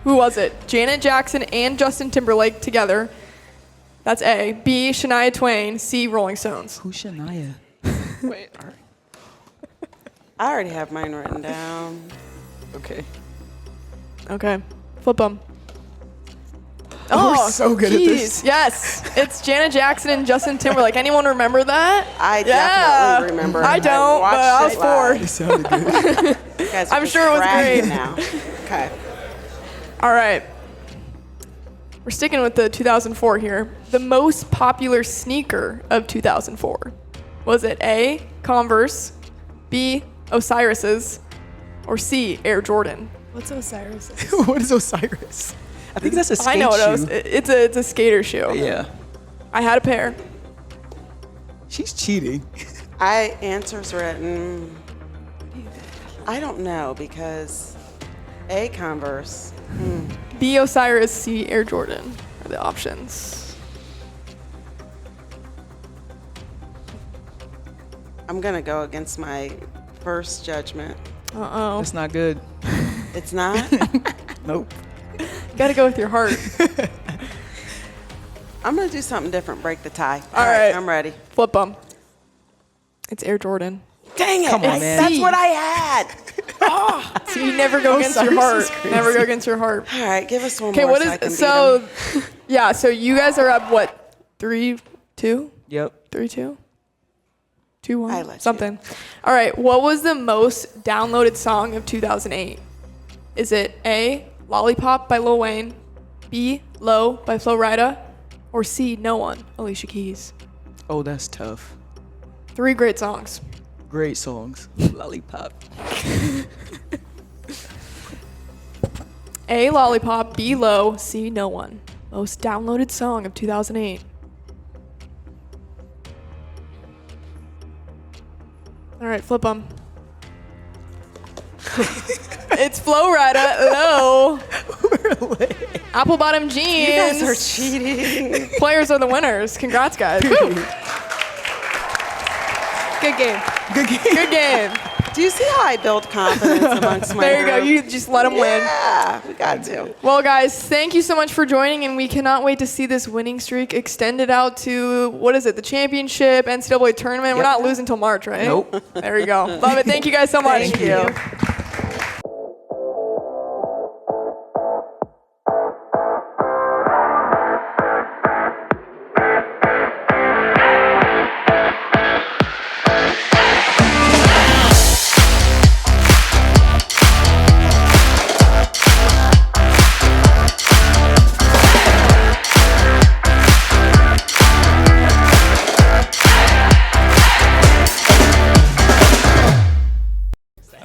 Who was it? Janet Jackson and Justin Timberlake together. That's A. B, Shania Twain. C, Rolling Stones. Who's Shania? Wait. I already have mine written down. Okay. Okay. Flip them. Oh, we're so good at this. Yes. It's Janet Jackson and Justin Timberlake. Anyone remember that? I Yeah. definitely remember. I don't, but I was watched it live. It sounded good. You guys are I'm just sure it was bragging great. now. Okay. All right. We're sticking with the 2004 here. The most popular sneaker of 2004. Was it A, Converse, B, Osiris's, or C, Air Jordan? What's Osiris? What is Osiris? I think that's a skate I know what shoe. it's a skater shoe. Yeah. I had a pair. She's cheating. Answers written. I don't know because A, Converse. B, Osiris, C, Air Jordan are the options. I'm going to go against my first judgment. Uh-oh. That's not good. It's not? Nope. Gotta go with your heart. I'm going to do something different, break the tie. All right. I'm ready. Flip them. It's Air Jordan. Dang it. Come on, man. That's what I had. So you never go against your heart. Osiris is crazy. Never go against your heart. All right, give us one Okay, more what so I can is beat 'em. so? Yeah, so you guys are up what? 3-2? Yep. 3-2? 2-1? I let you. Something. All right. What was the most downloaded song of 2008? Is it A, Lollipop by Lil Wayne, B, Low by Flo Rida, or C, No One, Alicia Keys? Oh, that's tough. 3 great songs. Great songs. Lollipop. A, Lollipop, B, Low, C, No One. Most downloaded song of 2008. All right, flip them. It's Flo Rida, Low. Apple bottom jeans. You guys are cheating. Players are the winners. Congrats, guys. Woo. Good game. Good game. Do you see how I build confidence amongst my There you go. group? You just let them win. Yeah, we got to. Well, guys, thank you so much for joining, and we cannot wait to see this winning streak extended out to, what is it, the championship, NCAA tournament? We're not losing until March, right? Nope. There we go. Love it. Thank you guys so much. Thank you.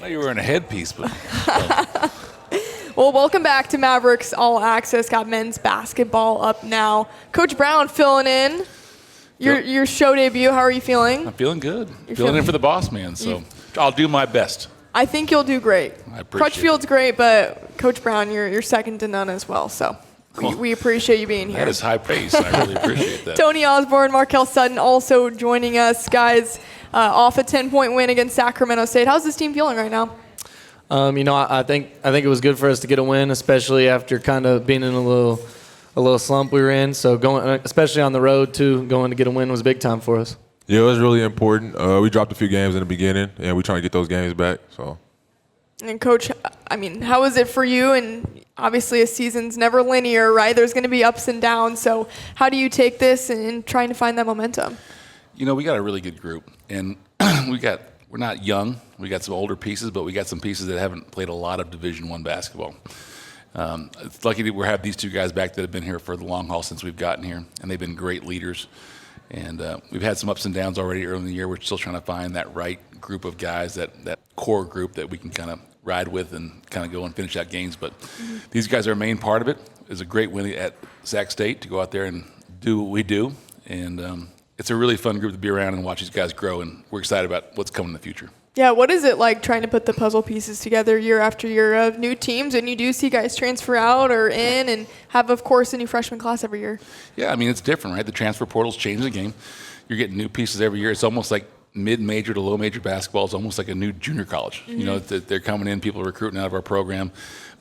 You were in a headpiece, but Well, welcome back to Mavericks All Access. Got men's basketball up now. Coach Brown filling in your show debut. How are you feeling? I'm feeling good. You're Feeling in feeling- for the boss man, so I'll do my best. I think you'll do great. I appreciate Crutchfield's great, but Coach Brown, you're second to none as well. So we appreciate you being here. That is high pace. I really appreciate that. Tony Osborne, Markel Sutton also joining us. Guys, off a 10-point win against Sacramento State. How's this team feeling right now? I think it was good for us to get a win, especially after kind of being in a little slump we were in. So going, especially on the road too, going to get a win was big time for us. Yeah, it was really important. We dropped a few games in the beginning, and we're trying to get those games back. So. And Coach, I mean, how is it for you? And obviously a season's never linear, right? There's going to be ups and downs. So how do you take this and trying to find that momentum? You know, we got a really good group, and we're not young. We got some older pieces, but we got some pieces that haven't played a lot of Division I basketball. It's lucky that we have these two guys back that have been here for the long haul since we've gotten here, and they've been great leaders. And we've had some ups and downs already early in the year. We're still trying to find that right group of guys, that core group that we can kind of ride with and kind of go and finish out games. But these guys are a main part of it. It's a great win at Sac State to go out there and do what we do. And it's a really fun group to be around and watch these guys grow. And we're excited about what's coming in the future. Yeah, what is it like trying to put the puzzle pieces together year after year of new teams, and you do see guys transfer out or in and have, of course, a new freshman class every year? Yeah, I mean, it's different, right? The transfer portal's changing the game. You're getting new pieces every year. It's almost like mid-major to low-major basketball. It's almost like a new junior college. Mm-hmm. You know, they're coming in, people are recruiting out of our program.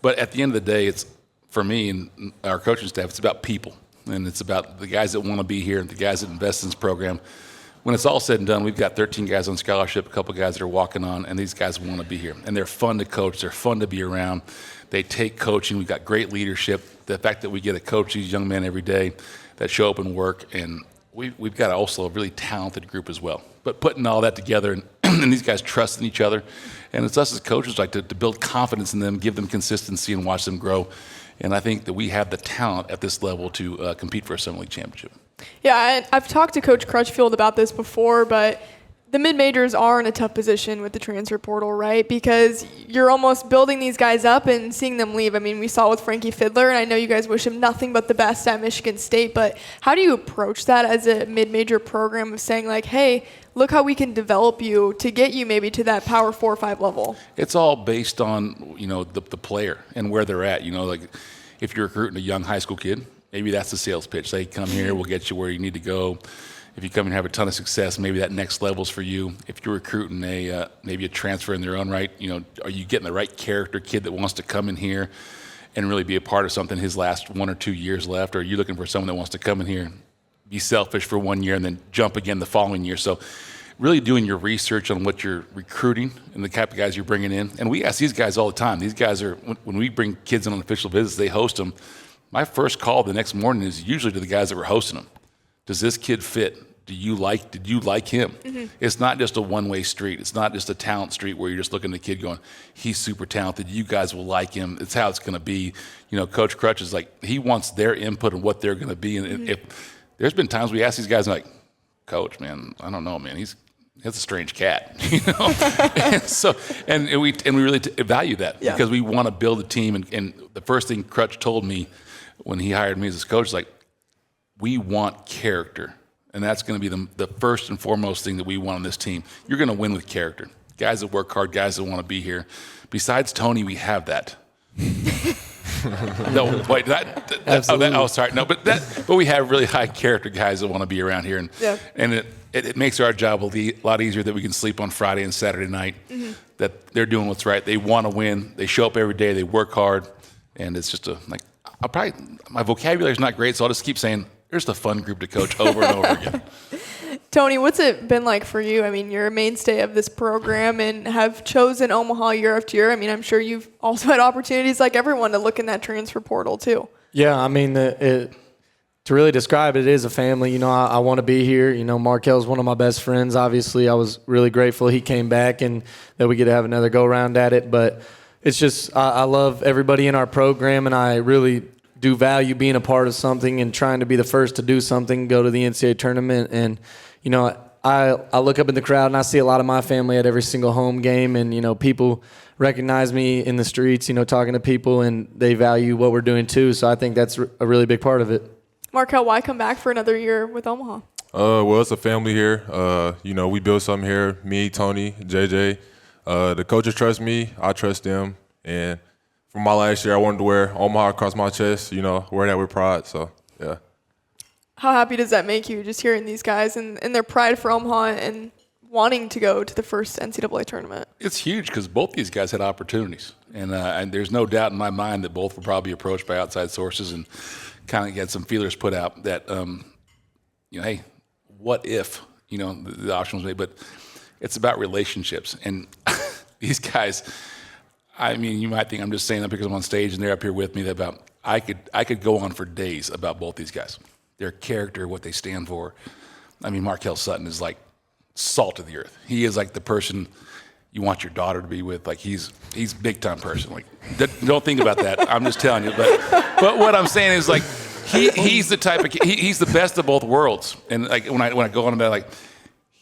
But at the end of the day, it's, for me and our coaching staff, it's about people. And it's about the guys that want to be here and the guys that invest in this program. When it's all said and done, we've got 13 guys on scholarship, a couple guys that are walking on, and these guys want to be here. And they're fun to coach. They're fun to be around. They take coaching. We've got great leadership. The fact that we get to coach these young men every day that show up and work, and we've got also a really talented group as well. But putting all that together and these guys trusting each other, and it's us as coaches like to build confidence in them, give them consistency, and watch them grow. And I think that we have the talent at this level to compete for a Summer League championship. Yeah, I've talked to Coach Crutchfield about this before, but the mid-majors are in a tough position with the transfer portal, right? Because you're almost building these guys up and seeing them leave. I mean, we saw with Frankie Fiddler, and I know you guys wish him nothing but the best at Michigan State, but how do you approach that as a mid-major program of saying, like, hey, look how we can develop you to get you maybe to that Power 4 or 5 level? It's all based on, you know, the player and where they're at. You know, like if you're recruiting a young high school kid, maybe that's the sales pitch. Say, come here, we'll get you where you need to go. If you come and have a ton of success, maybe that next level's for you. If you're recruiting maybe a transfer in their own right, you know, are you getting the right character kid that wants to come in here and really be a part of something his last 1 or 2 years left? Or are you looking for someone that wants to come in here, be selfish for 1 year and then jump again the following year? So really doing your research on what you're recruiting and the type of guys you're bringing in. And we ask these guys all the time. These guys are, when we bring kids in on official visits, they host them. My first call the next morning is usually to the guys that were hosting them Does this kid fit? Did you like him? Mm-hmm. It's not just a one-way street. It's not just a talent street where you're just looking at the kid going, he's super talented. You guys will like him. It's how it's going to be. Coach Crutch is like, he wants their input on what they're going to be. And if there's been times we ask these guys, like, Coach, man, I don't know, man. He's a strange cat, and we really value that because we want to build a team. And the first thing Crutch told me when he hired me as his coach is like, we want character. And that's going to be the first and foremost thing that we want on this team. You're going to win with character. Guys that work hard, guys that want to be here. Besides Tony, we have that. No, wait, sorry. No, but we have really high character guys that want to be around here. And it makes our job a lot easier that we can sleep on Friday and Saturday night, that they're doing what's right. They want to win. They show up every day. They work hard. And it's just my vocabulary is not great, so I'll just keep saying, there's the fun group to coach over and over again. Tony, what's it been like for you? I mean, you're a mainstay of this program and have chosen Omaha year after year. I mean, I'm sure you've also had opportunities like everyone to look in that transfer portal too. Yeah, I mean, to really describe it is a family. I want to be here. Markel's one of my best friends. Obviously, I was really grateful he came back and that we get to have another go-around at it. But it's just I love everybody in our program, and I really do value being a part of something and trying to be the first to do something, go to the NCAA tournament. And, I look up in the crowd and I see a lot of my family at every single home game, and, people recognize me in the streets, talking to people, and they value what we're doing too. So I think that's a really big part of it. Markel, why come back for another year with Omaha? Well, it's a family here. We built something here, me, Tony, JJ. The coaches trust me. I trust them. And for my last year, I wanted to wear Omaha across my chest, wear that with pride. So, yeah. How happy does that make you, just hearing these guys and their pride for Omaha and wanting to go to the first NCAA tournament? It's huge because both these guys had opportunities. And there's no doubt in my mind that both were probably approached by outside sources and kind of had some feelers put out that, hey, what if, the option was made. But it's about relationships. And these guys – I mean, you might think I'm just saying that because I'm on stage and they're up here with me. I could go on for days about both these guys, their character, what they stand for. I mean, Markel Sutton is like salt of the earth. He is like the person you want your daughter to be with. Like he's big time person. Like don't think about that. I'm just telling you. But what I'm saying is like he's the type of he's the best of both worlds. And like when I go on about like.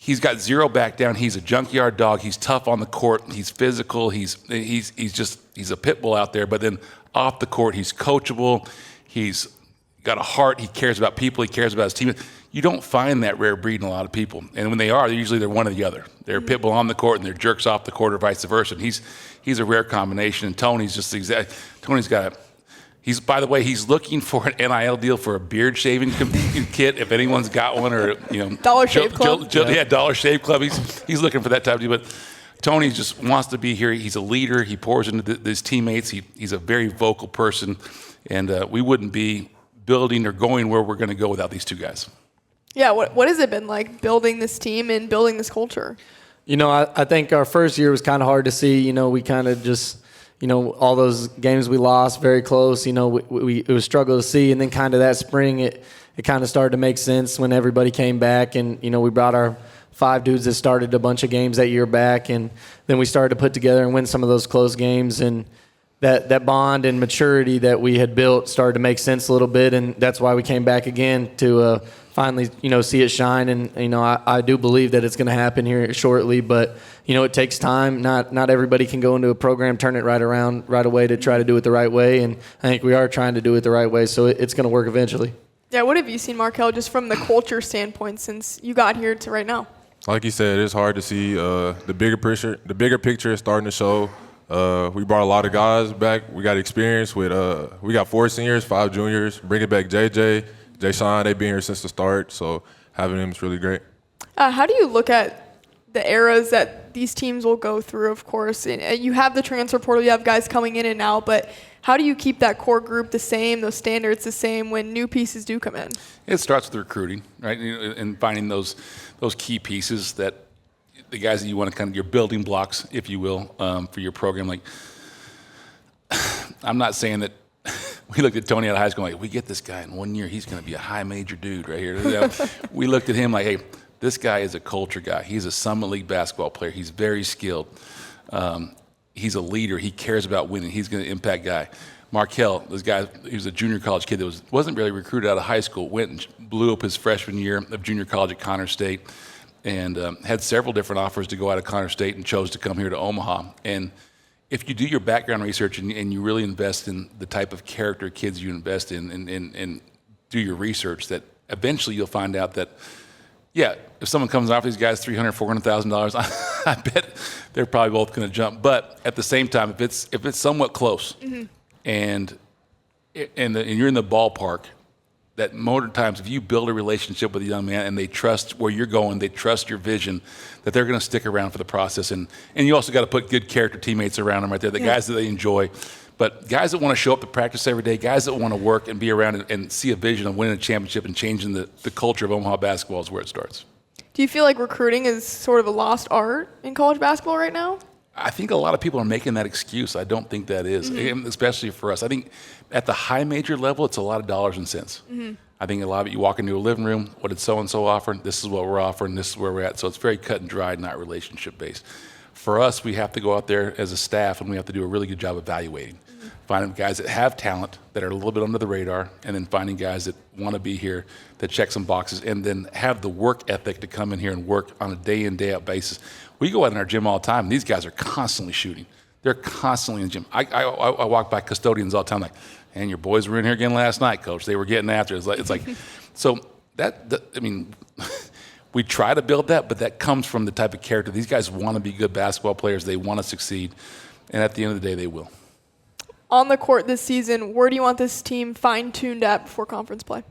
He's got zero back down. He's a junkyard dog. He's tough on the court. He's physical. He's a pit bull out there. But then off the court, he's coachable. He's got a heart. He cares about people. He cares about his team. You don't find that rare breed in a lot of people. And when they are, they're one or the other. They're a pit bull on the court and they're jerks off the court or vice versa. And he's a rare combination. And Tony's just Tony's got a. By the way, he's looking for an NIL deal for a beard shaving kit. If anyone's got one, or Dollar Shave Club. Dollar Shave Club. He's looking for that type of deal. But Tony just wants to be here. He's a leader. He pours into his teammates. He's a very vocal person, and we wouldn't be building or going where we're going to go without these two guys. Yeah. What has it been like building this team and building this culture? I think our first year was kind of hard to see. We kind of just. All those games we lost, very close, it was a struggle to see. And then kind of that spring, it kind of started to make sense when everybody came back. And, we brought our 5 dudes that started a bunch of games that year back. And then we started to put together and win some of those close games. And that bond and maturity that we had built started to make sense a little bit. And that's why we came back again to finally, see it shine. And, I do believe that it's going to happen here shortly. But, it takes time. Not everybody can go into a program, turn it right around right away to try to do it the right way. And I think we are trying to do it the right way. So it's going to work eventually. Yeah, what have you seen, Markel, just from the culture standpoint since you got here to right now? Like you said, it's hard to see the bigger picture. The bigger picture is starting to show. We brought a lot of guys back. We got experience with we got 4 seniors, 5 juniors. Bringing back JJ, Jay Sean, they've been here since the start. So having them is really great. How do you look at the eras that these teams will go through, of course? And you have the transfer portal, you have guys coming in and out, but how do you keep that core group the same, those standards the same when new pieces do come in? It starts with recruiting, right? And finding those key pieces that the guys that you want to kind of your building blocks, if you will, for your program. Like, I'm not saying that we looked at Tony out of high school like, we get this guy in 1 year, he's going to be a high major dude right here. You know, we looked at him like, hey, this guy is a culture guy. He's a Summit League basketball player. He's very skilled. He's a leader. He cares about winning. He's going to impact guy. Markel, this guy, he was a junior college kid that wasn't really recruited out of high school, went and blew up his freshman year of junior college at Connor State, and had several different offers to go out of Connor State and chose to come here to Omaha. And if you do your background research and you really invest in the type of character kids you invest in and do your research, that eventually you'll find out that, yeah, if someone comes off these guys $300,000, $400,000, I bet they're probably both going to jump. But at the same time, if it's somewhat close, and you're in the ballpark, that more times if you build a relationship with a young man and they trust where you're going, they trust your vision, that they're going to stick around for the process. And you also got to put good character teammates around them right there, the guys that they enjoy. But guys that want to show up to practice every day, guys that want to work and be around and see a vision of winning a championship and changing the culture of Omaha basketball is where it starts. Do you feel like recruiting is sort of a lost art in college basketball right now? I think a lot of people are making that excuse. I don't think that is, especially for us. I think at the high major level, it's a lot of dollars and cents. I think a lot of it, you walk into a living room, what did so-and-so offer? This is what we're offering. This is where we're at. So it's very cut and dried, not relationship-based. For us, we have to go out there as a staff, and we have to do a really good job evaluating. Finding guys that have talent, that are a little bit under the radar, and then finding guys that want to be here, that check some boxes, and then have the work ethic to come in here and work on a day-in, day-out basis. We go out in our gym all the time, and these guys are constantly shooting. They're constantly in the gym. I walk by custodians all the time like, and your boys were in here again last night, coach. They were getting after it. It's like so I mean, we try to build that, but that comes from the type of character. These guys want to be good basketball players. They want to succeed, and at the end of the day, they will. On the court this season, where do you want this team fine-tuned at before conference play?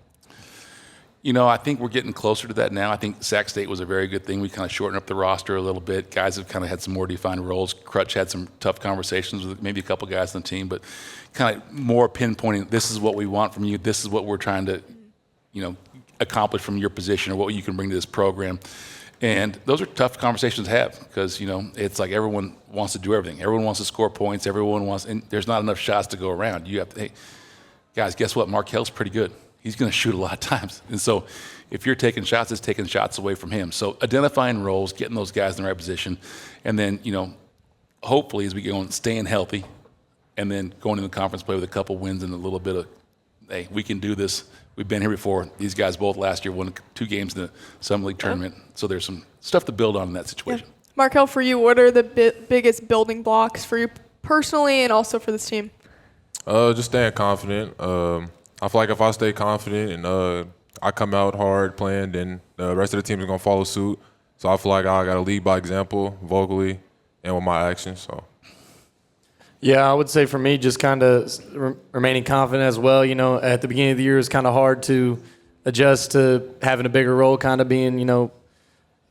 You know, I think we're getting closer to that now. I think Sac State was a very good thing. We kind of shortened up the roster a little bit. Guys have kind of had some more defined roles. Crutch had some tough conversations with maybe a couple guys on the team, but kind of more pinpointing, this is what we want from you. This is what we're trying to, accomplish from your position or what you can bring to this program. And those are tough conversations to have because, it's like everyone wants to do everything. Everyone wants to score points. And there's not enough shots to go around. You have to, hey, guys, guess what? Markel's pretty good. He's going to shoot a lot of times. And so if you're taking shots, it's taking shots away from him. So identifying roles, getting those guys in the right position, and then, hopefully as we go on, staying healthy, and then going into the conference play with a couple wins and a little bit of, hey, we can do this. We've been here before. These guys both last year won 2 games in the Summit League tournament. So there's some stuff to build on in that situation. Yeah. Markel, for you, what are the biggest building blocks for you personally and also for this team? Just staying confident. I feel like if I stay confident and I come out hard playing, then the rest of the team is going to follow suit. So I feel like I got to lead by example vocally and with my actions. So. Yeah, I would say for me, just kind of remaining confident as well. At the beginning of the year, it's kind of hard to adjust to having a bigger role, kind of being,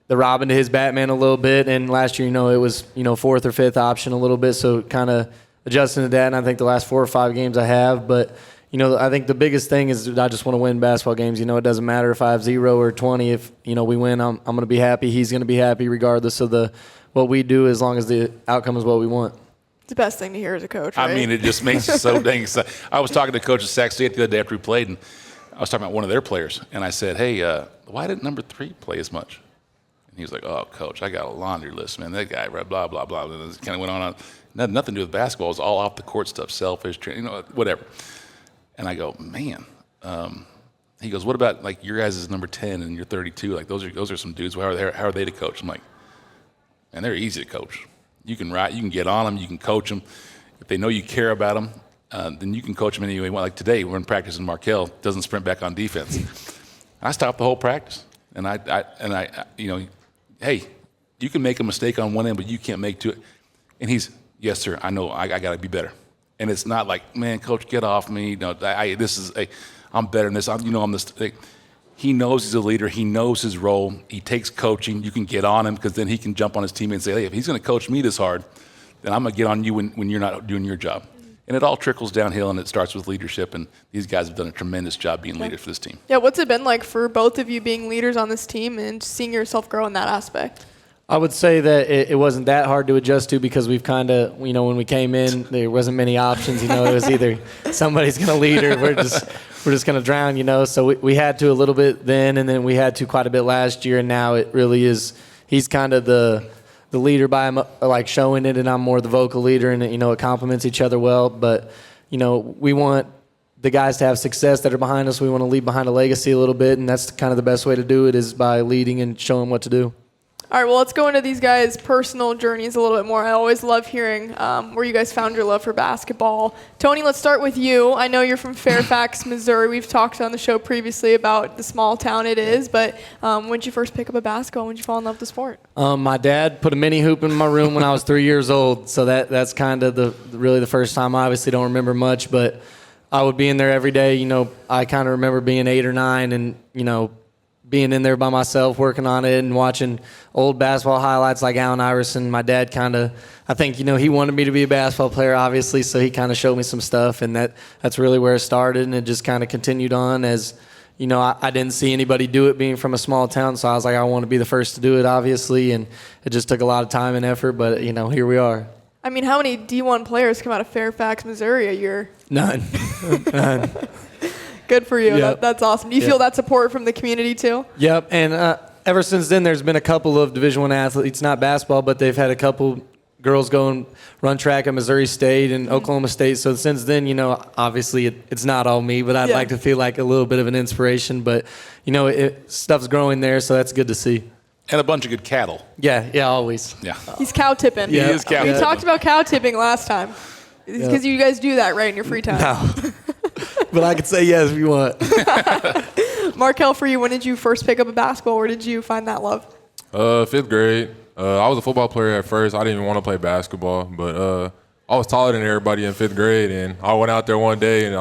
the Robin to his Batman a little bit. And last year, it was, 4th or 5th option a little bit. So kind of adjusting to that. And I think the last 4 or 5 games I have. But, I think the biggest thing is I just want to win basketball games. It doesn't matter if I have 0 or 20. If, we win, I'm going to be happy. He's going to be happy regardless of what we do, as long as the outcome is what we want. It's the best thing to hear as a coach, right? I mean, it just makes you so dang excited. I was talking to Coach at Sac State the other day after we played, and I was talking about one of their players. And I said, hey, why didn't number 3 play as much? And he was like, oh, Coach, I got a laundry list, man. That guy, blah, blah, blah. And it kind of went on. Nothing to do with basketball. It was all off the court stuff, selfish, whatever. And I go, man. He goes, what about like your guys is number 10 and you're 32? Like those are some dudes. How are they to coach? I'm like, man, they're easy to coach. You can write, you can get on them, you can coach them. If they know you care about them, then you can coach them any way you want. Like today, we're in practice and Markel doesn't sprint back on defense. I stopped the whole practice, and I hey, you can make a mistake on one end, but you can't make 2. And he's, yes, sir, I know, I got to be better. And it's not like, man, coach, get off me. No, I'm better than this. I'm this. He knows he's a leader. He knows his role. He takes coaching. You can get on him because then he can jump on his teammate and say, hey, if he's going to coach me this hard, then I'm going to get on you when you're not doing your job. And it all trickles downhill, and it starts with leadership, and these guys have done a tremendous job being leaders for this team. Yeah, what's it been like for both of you being leaders on this team and seeing yourself grow in that aspect? I would say that it wasn't that hard to adjust to because we've kind of, when we came in, there wasn't many options. It was either somebody's going to lead or we're just going to drown. So we had to a little bit then, and then we had to quite a bit last year, and now it really is. He's kind of the leader by him, like showing it, and I'm more the vocal leader, and it complements each other well. But we want the guys to have success that are behind us. We want to leave behind a legacy a little bit, and that's kind of the best way to do it is by leading and showing what to do. All right, well, let's go into these guys' personal journeys a little bit more. I always love hearing where you guys found your love for basketball. Tony, let's start with you. I know you're from Fairfax, Missouri. We've talked on the show previously about the small town it is, but when did you first pick up a basketball? When did you fall in love with the sport? My dad put a mini hoop in my room when I was 3 years old, so that's kind of really the first time. I obviously don't remember much, but I would be in there every day. I kind of remember being 8 or 9 and, being in there by myself, working on it and watching old basketball highlights like Allen Iverson. My dad I think, he wanted me to be a basketball player, obviously, so he kind of showed me some stuff, and that's really where it started, and it just kind of continued on as, I didn't see anybody do it being from a small town, so I was like, I want to be the first to do it, obviously, and it just took a lot of time and effort, but, here we are. I mean, how many D1 players come out of Fairfax, Missouri a year? None. None. Good for you. Yep. That's awesome. Do you feel that support from the community too? Yep. And ever since then, there's been a couple of Division I athletes, not basketball, but they've had a couple girls go and run track at Missouri State and Oklahoma State. So since then, obviously it's not all me, but I'd like to feel like a little bit of an inspiration. But, stuff's growing there, so that's good to see. And a bunch of good cattle. Yeah, always. Yeah. He's cow tipping. Yeah. He is cow We tipping. talked about cow tipping last time. Because you guys do that, right, in your free time? No. But I could say yes if you want. Markel, for you, when did you first pick up a basketball? Where did you find that love? 5th grade. I was a football player at first. I didn't even want to play basketball, but I was taller than everybody in 5th grade, and I went out there one day, and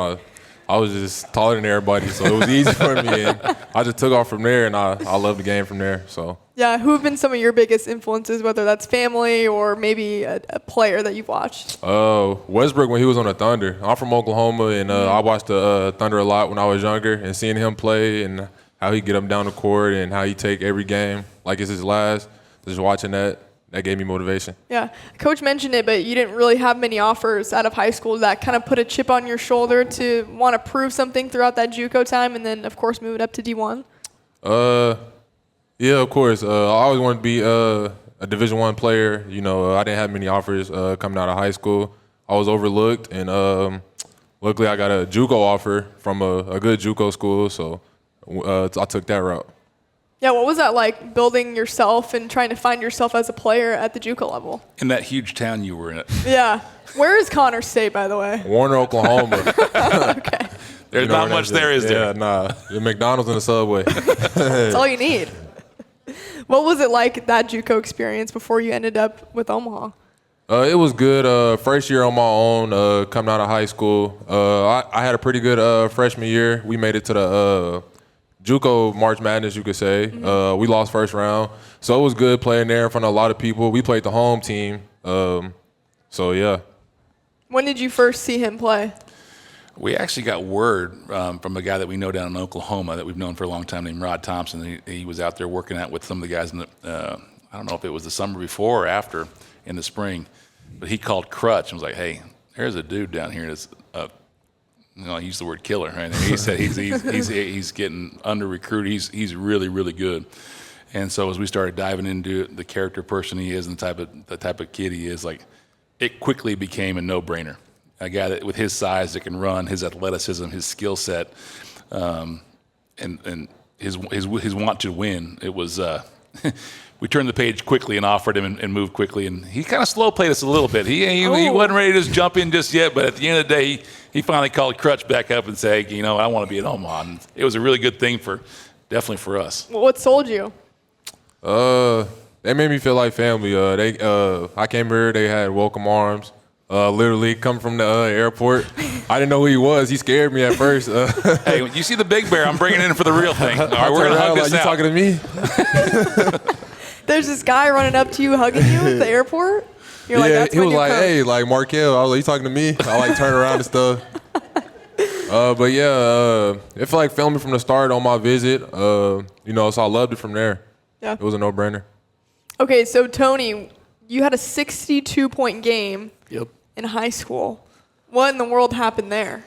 I was just taller than everybody, so it was easy for me, and I just took off from there, and I loved the game from there. So. Yeah, who have been some of your biggest influences, whether that's family or maybe a player that you've watched? Westbrook when he was on the Thunder. I'm from Oklahoma, and I watched the Thunder a lot when I was younger, and seeing him play and how he get up down the court and how he take every game like it's his last, just watching that gave me motivation. Yeah, Coach mentioned it, but you didn't really have many offers out of high school. That kind of put a chip on your shoulder to want to prove something throughout that JUCO time and then, of course, move it up to D1? Yeah, of course. I always wanted to be a Division I player. I didn't have many offers coming out of high school. I was overlooked, and luckily I got a JUCO offer from a good JUCO school, so I took that route. Yeah, what was that like, building yourself and trying to find yourself as a player at the JUCO level? In that huge town you were in. Yeah. Where is Connor State, by the way? Warner, Oklahoma. Okay. There's not much there, is there? Yeah, nah. The McDonald's and the Subway. That's all you need. What was it like, that JUCO experience, before you ended up with Omaha? It was good. First year on my own, coming out of high school. I had a pretty good freshman year. We made it to the JUCO March Madness, you could say. We lost first round. So it was good playing there in front of a lot of people. We played the home team. So, yeah. When did you first see him play? We actually got word from a guy that we know down in Oklahoma that we've known for a long time named Rod Thompson. He was out there working out with some of the guys in the, I don't know if it was the summer before or after in the spring, but he called Crutch and was like, hey, there's a dude down here that's, I use the word killer, right? And he said he's getting under-recruited. He's really, really good. And so as we started diving into the character person he is and the type of kid he is, like, it quickly became a no-brainer. A guy that with his size that can run, his athleticism, his skill set, and his want to win. It was we turned the page quickly and offered him and moved quickly. And he kind of slow played us a little bit. He wasn't ready to just jump in just yet. But at the end of the day, he finally called Crutch back up and said, I want to be at Omaha. And it was a really good thing definitely for us. Well, what sold you? They made me feel like family. I came here. They had welcome arms. Literally come from the airport. I didn't know who he was. He scared me at first. Hey, you see the big bear? I'm bringing in for the real thing. All right, we're going to hug this out. You talking to me? There's this guy running up to you, hugging you at the airport? You're like, that's he was when like, you're hey, like Markel. I was like, you talking to me? I turn around and stuff. But yeah, it felt like family from the start on my visit. So I loved it from there. Yeah. It was a no-brainer. Okay, so Tony, you had a 62-point game in high school. What in the world happened there?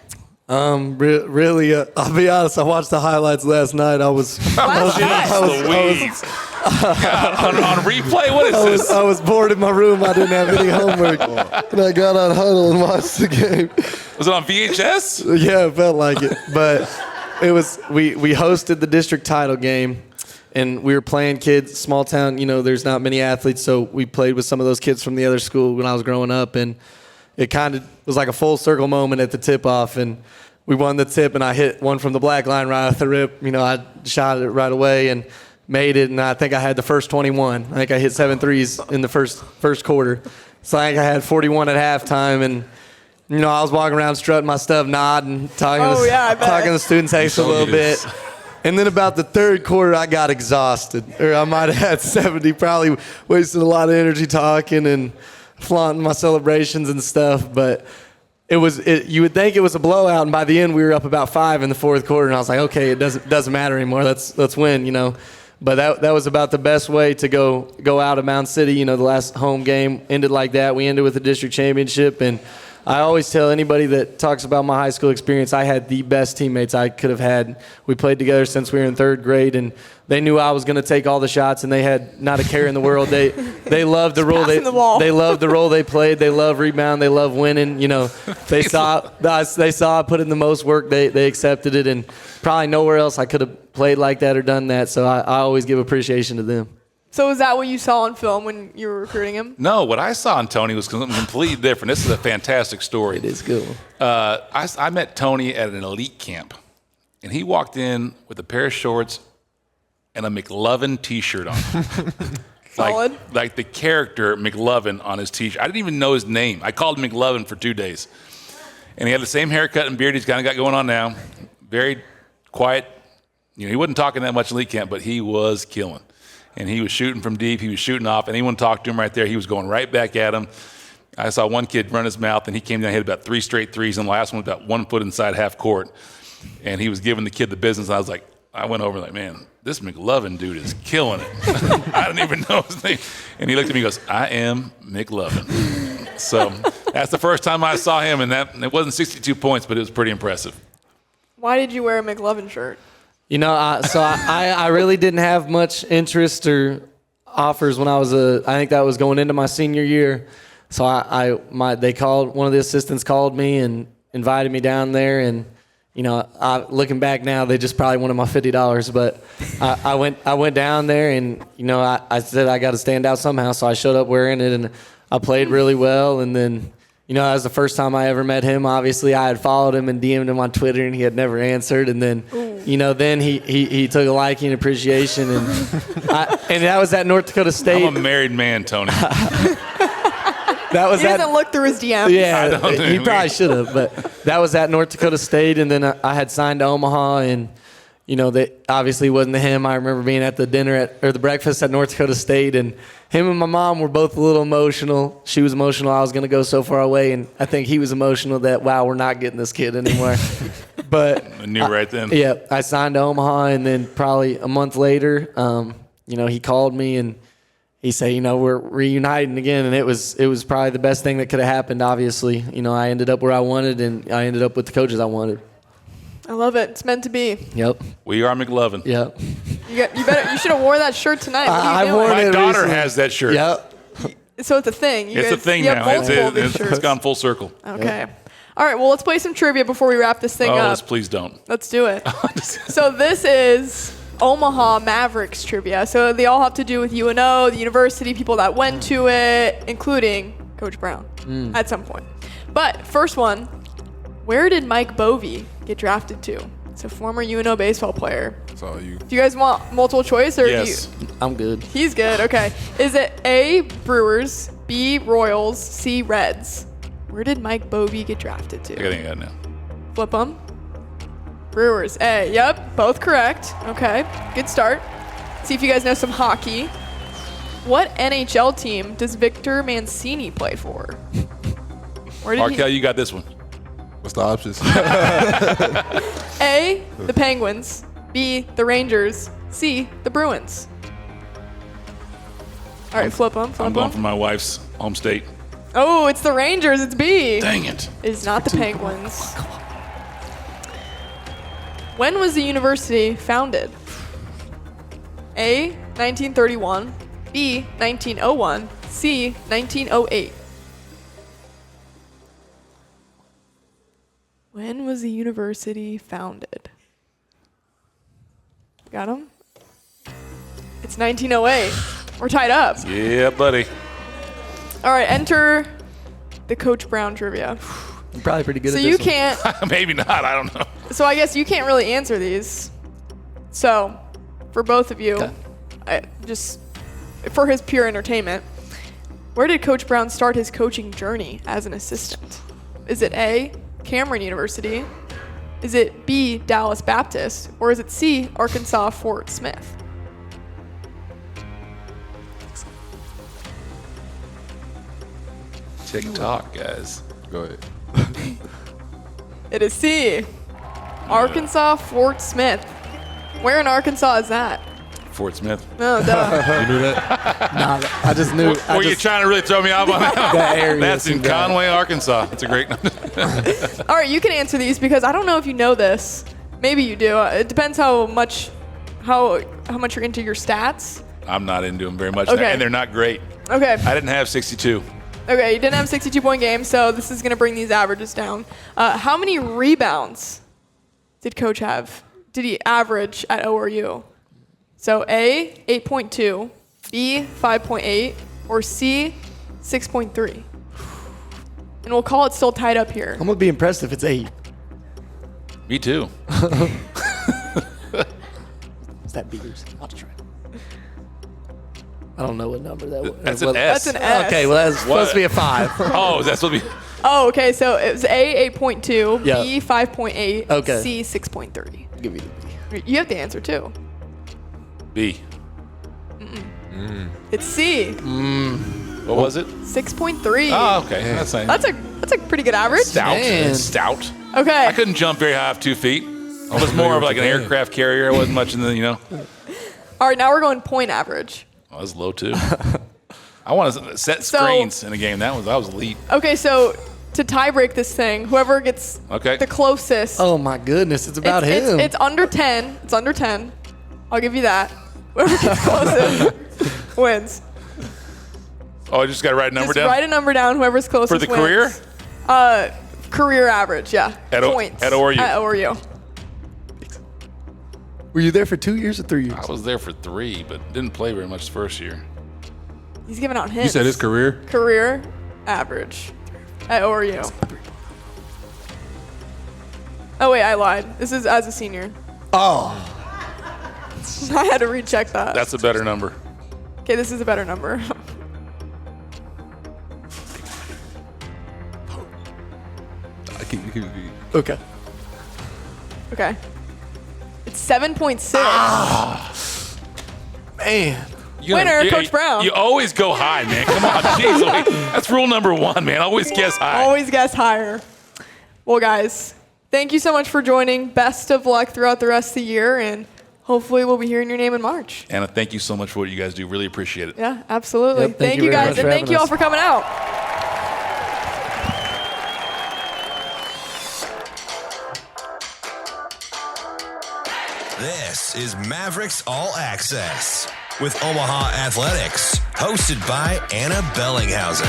Really, I'll be honest. I watched the highlights last night. God, on replay? What is this? I was bored in my room. I didn't have any homework, and I got on Huddle and watched the game. Was it on VHS? Yeah, it felt like it. But it was. We hosted the district title game, and we were playing kids, small town. You know, there's not many athletes, so we played with some of those kids from the other school when I was growing up, and it kind of was like a full circle moment at the tip-off, and we won the tip, and I hit one from the black line right off the rip. You know, I shot it right away and made it, and I think I had the first 21. I think I hit 7 threes in the first quarter. So I think I had 41 at halftime, and you know, I was walking around strutting my stuff, nodding, talking to the students a little bit. And then about the third quarter, I got exhausted, or I might have had 70, probably wasted a lot of energy talking and flaunting my celebrations and stuff, but you would think it was a blowout, and by the end we were up about 5 in the fourth quarter, and I was like, okay, it doesn't matter anymore. Let's win, you know. But that was about the best way to go out of Mound City. You know, the last home game ended like that. We ended with the district championship, and I always tell anybody that talks about my high school experience, I had the best teammates I could have had. We played together since we were in 3rd grade, and they knew I was going to take all the shots, and they had not a care in the world. They loved the role they loved the role they played. They love rebound. They love winning. You know, they saw I put in the most work. They accepted it, and probably nowhere else I could have played like that or done that. So I always give appreciation to them. So is that what you saw on film when you were recruiting him? No, what I saw in Tony was something completely different. This is a fantastic story. It is good. I met Tony at an elite camp, and he walked in with a pair of shorts and a McLovin T-shirt on. Solid. Like the character McLovin on his T-shirt. I didn't even know his name. I called him McLovin for 2 days. And he had the same haircut and beard he's kind of got going on now. Very quiet. You know, he wasn't talking that much in elite camp, but he was killing. And he was shooting from deep. He was shooting off. Anyone talked to him right there, he was going right back at him. I saw one kid run his mouth, and he came down and hit about 3 straight threes, and the last one was about 1 foot inside half court. And he was giving the kid the business. And I went over like, man, this McLovin dude is killing it. I didn't even know his name. And he looked at me and goes, I am McLovin. So that's the first time I saw him, and it wasn't 62 points, but it was pretty impressive. Why did you wear a McLovin shirt? You know, I really didn't have much interest or offers when I think that was going into my senior year. So one of the assistants called me and invited me down there, and you know, looking back now, they just probably wanted my $50. But I went down there, and you know, I said I got to stand out somehow. So I showed up wearing it, and I played really well. And then, you know, that was the first time I ever met him. Obviously, I had followed him and DM'd him on Twitter, and he had never answered. And then, you know, then he took a liking and appreciation, and that was at North Dakota State. I'm a married man, Tony. He doesn't look through his DMs. Yeah, he probably should have, but that was at North Dakota State, and then I had signed to Omaha, and you know, that obviously wasn't him. I remember being at the the breakfast at North Dakota State, and him and my mom were both a little emotional. She was emotional I was going to go so far away, and I think he was emotional that, wow, we're not getting this kid anymore. But I knew right then. Yeah, I signed to Omaha, and then probably a month later, you know, he called me and he said, you know, we're reuniting again, and it was probably the best thing that could have happened. Obviously, you know, I ended up where I wanted, and I ended up with the coaches I wanted. I love it. It's meant to be. Yep. We are McLovin. Yep. You should have wore that shirt tonight. I wore My it daughter recently. has that shirt. Yep. So it's a thing. It's a thing now. It's gone full circle. Okay. Yep. All right. Well, let's play some trivia before we wrap this thing up. Please don't. Let's do it. So this is Omaha Mavericks trivia. So they all have to do with UNO, the university, people that went to it, including Coach Brown at some point. But first one, where did Mike Bovey get drafted to? It's a former UNO baseball player. That's all you. Do you guys want multiple choice or Yes. I'm good. He's good. Okay. Is it A, Brewers, B, Royals, C, Reds? Where did Mike Bovey get drafted to? I think I got it now. Flip them. Brewers. A. Yep. Both correct. Okay. Good start. See if you guys know some hockey. What NHL team does Victor Mancini play for? Where did Arkell, you got this one. What's the options? A, the Penguins. B, the Rangers. C, the Bruins. All right, flip them. I'm going for my wife's home state. Oh, it's the Rangers. It's B. Dang it. It's not the Penguins. When was the university founded? A, 1931, B, 1901, C, 1908. When was the university founded? Got him? It's 1908. We're tied up. Yeah, buddy. All right, enter the Coach Brown trivia. You're probably pretty good So at you this one. can't. Maybe not. I don't know. So I guess you can't really answer these. So, for both of you, just for his pure entertainment, where did Coach Brown start his coaching journey as an assistant? Is it A, Cameron University? Is it B, Dallas Baptist? Or is it C, Arkansas Fort Smith? TikTok, guys. Go ahead. It is C, Arkansas Fort Smith. Where in Arkansas is that? Fort Smith. No, duh. You knew that? Nah, I just knew. Were you trying to really throw me off on that? that area? That's in seemed bad. Conway, Arkansas. It's a great. All right, you can answer these because I don't know if you know this. Maybe you do. It depends how much you're into your stats. I'm not into them very much, Okay. and they're not great. Okay. I didn't have 62. Okay, you didn't have 62-point game, so this is going to bring these averages down. How many rebounds did Coach have? Did he average at ORU? So A, 8.2, B, 5.8, or C, 6.3? And we'll call it still tied up here. I'm gonna be impressed if it's 8. Me too. Is that beers? I'll try. I don't know what number that was. That's an S. That's an S. Okay, well that's supposed to be a 5. Oh, that's what we. Oh, okay, so it was A, 8.2, Yeah. B, 5.8, Okay. C, 6.3. Give me the B. You have the answer, too. B. It's C, What was it? 6.3. Oh, okay. That's nice. That's a pretty good average. Stout. Man. Stout. Okay. I couldn't jump very high off 2 feet. I was more of like an aircraft carrier. I wasn't much in the, All right, now we're going point average. I was low too. I want to set So- screens in a game. That was elite. Okay, so to tie break this thing, whoever gets Okay. the closest. Oh my goodness, it's about it's, him. It's under 10. It's under 10. I'll give you that. Whoever gets closest wins. Oh, I just got to write a number Just down write a number down. Whoever's closest for the wins. career. Career average, yeah. At Points. at ORU. At ORU. Were you there for 2 years or 3 years? I was there for 3, but didn't play very much the first year. He's giving out hints. You said his career? Career average at ORU. Oh, wait, I lied. This is as a senior. Oh, I had to recheck that. That's a better number. Okay, this is a better number. okay. Okay. It's 7.6. Man, Winner, Coach Brown. You always go high, man. Come on, jeez. That's rule number 1, man. Always guess high. Always guess higher. Well, guys, thank you so much for joining. Best of luck throughout the rest of the year, and hopefully we'll be hearing your name in March. Anna, thank you so much for what you guys do. Really appreciate it. Yeah, absolutely. Yep, thank thank you you very guys, much and for thank you having all us. for coming out. This is Mavericks All Access with Omaha Athletics, hosted by Anna Bellinghausen.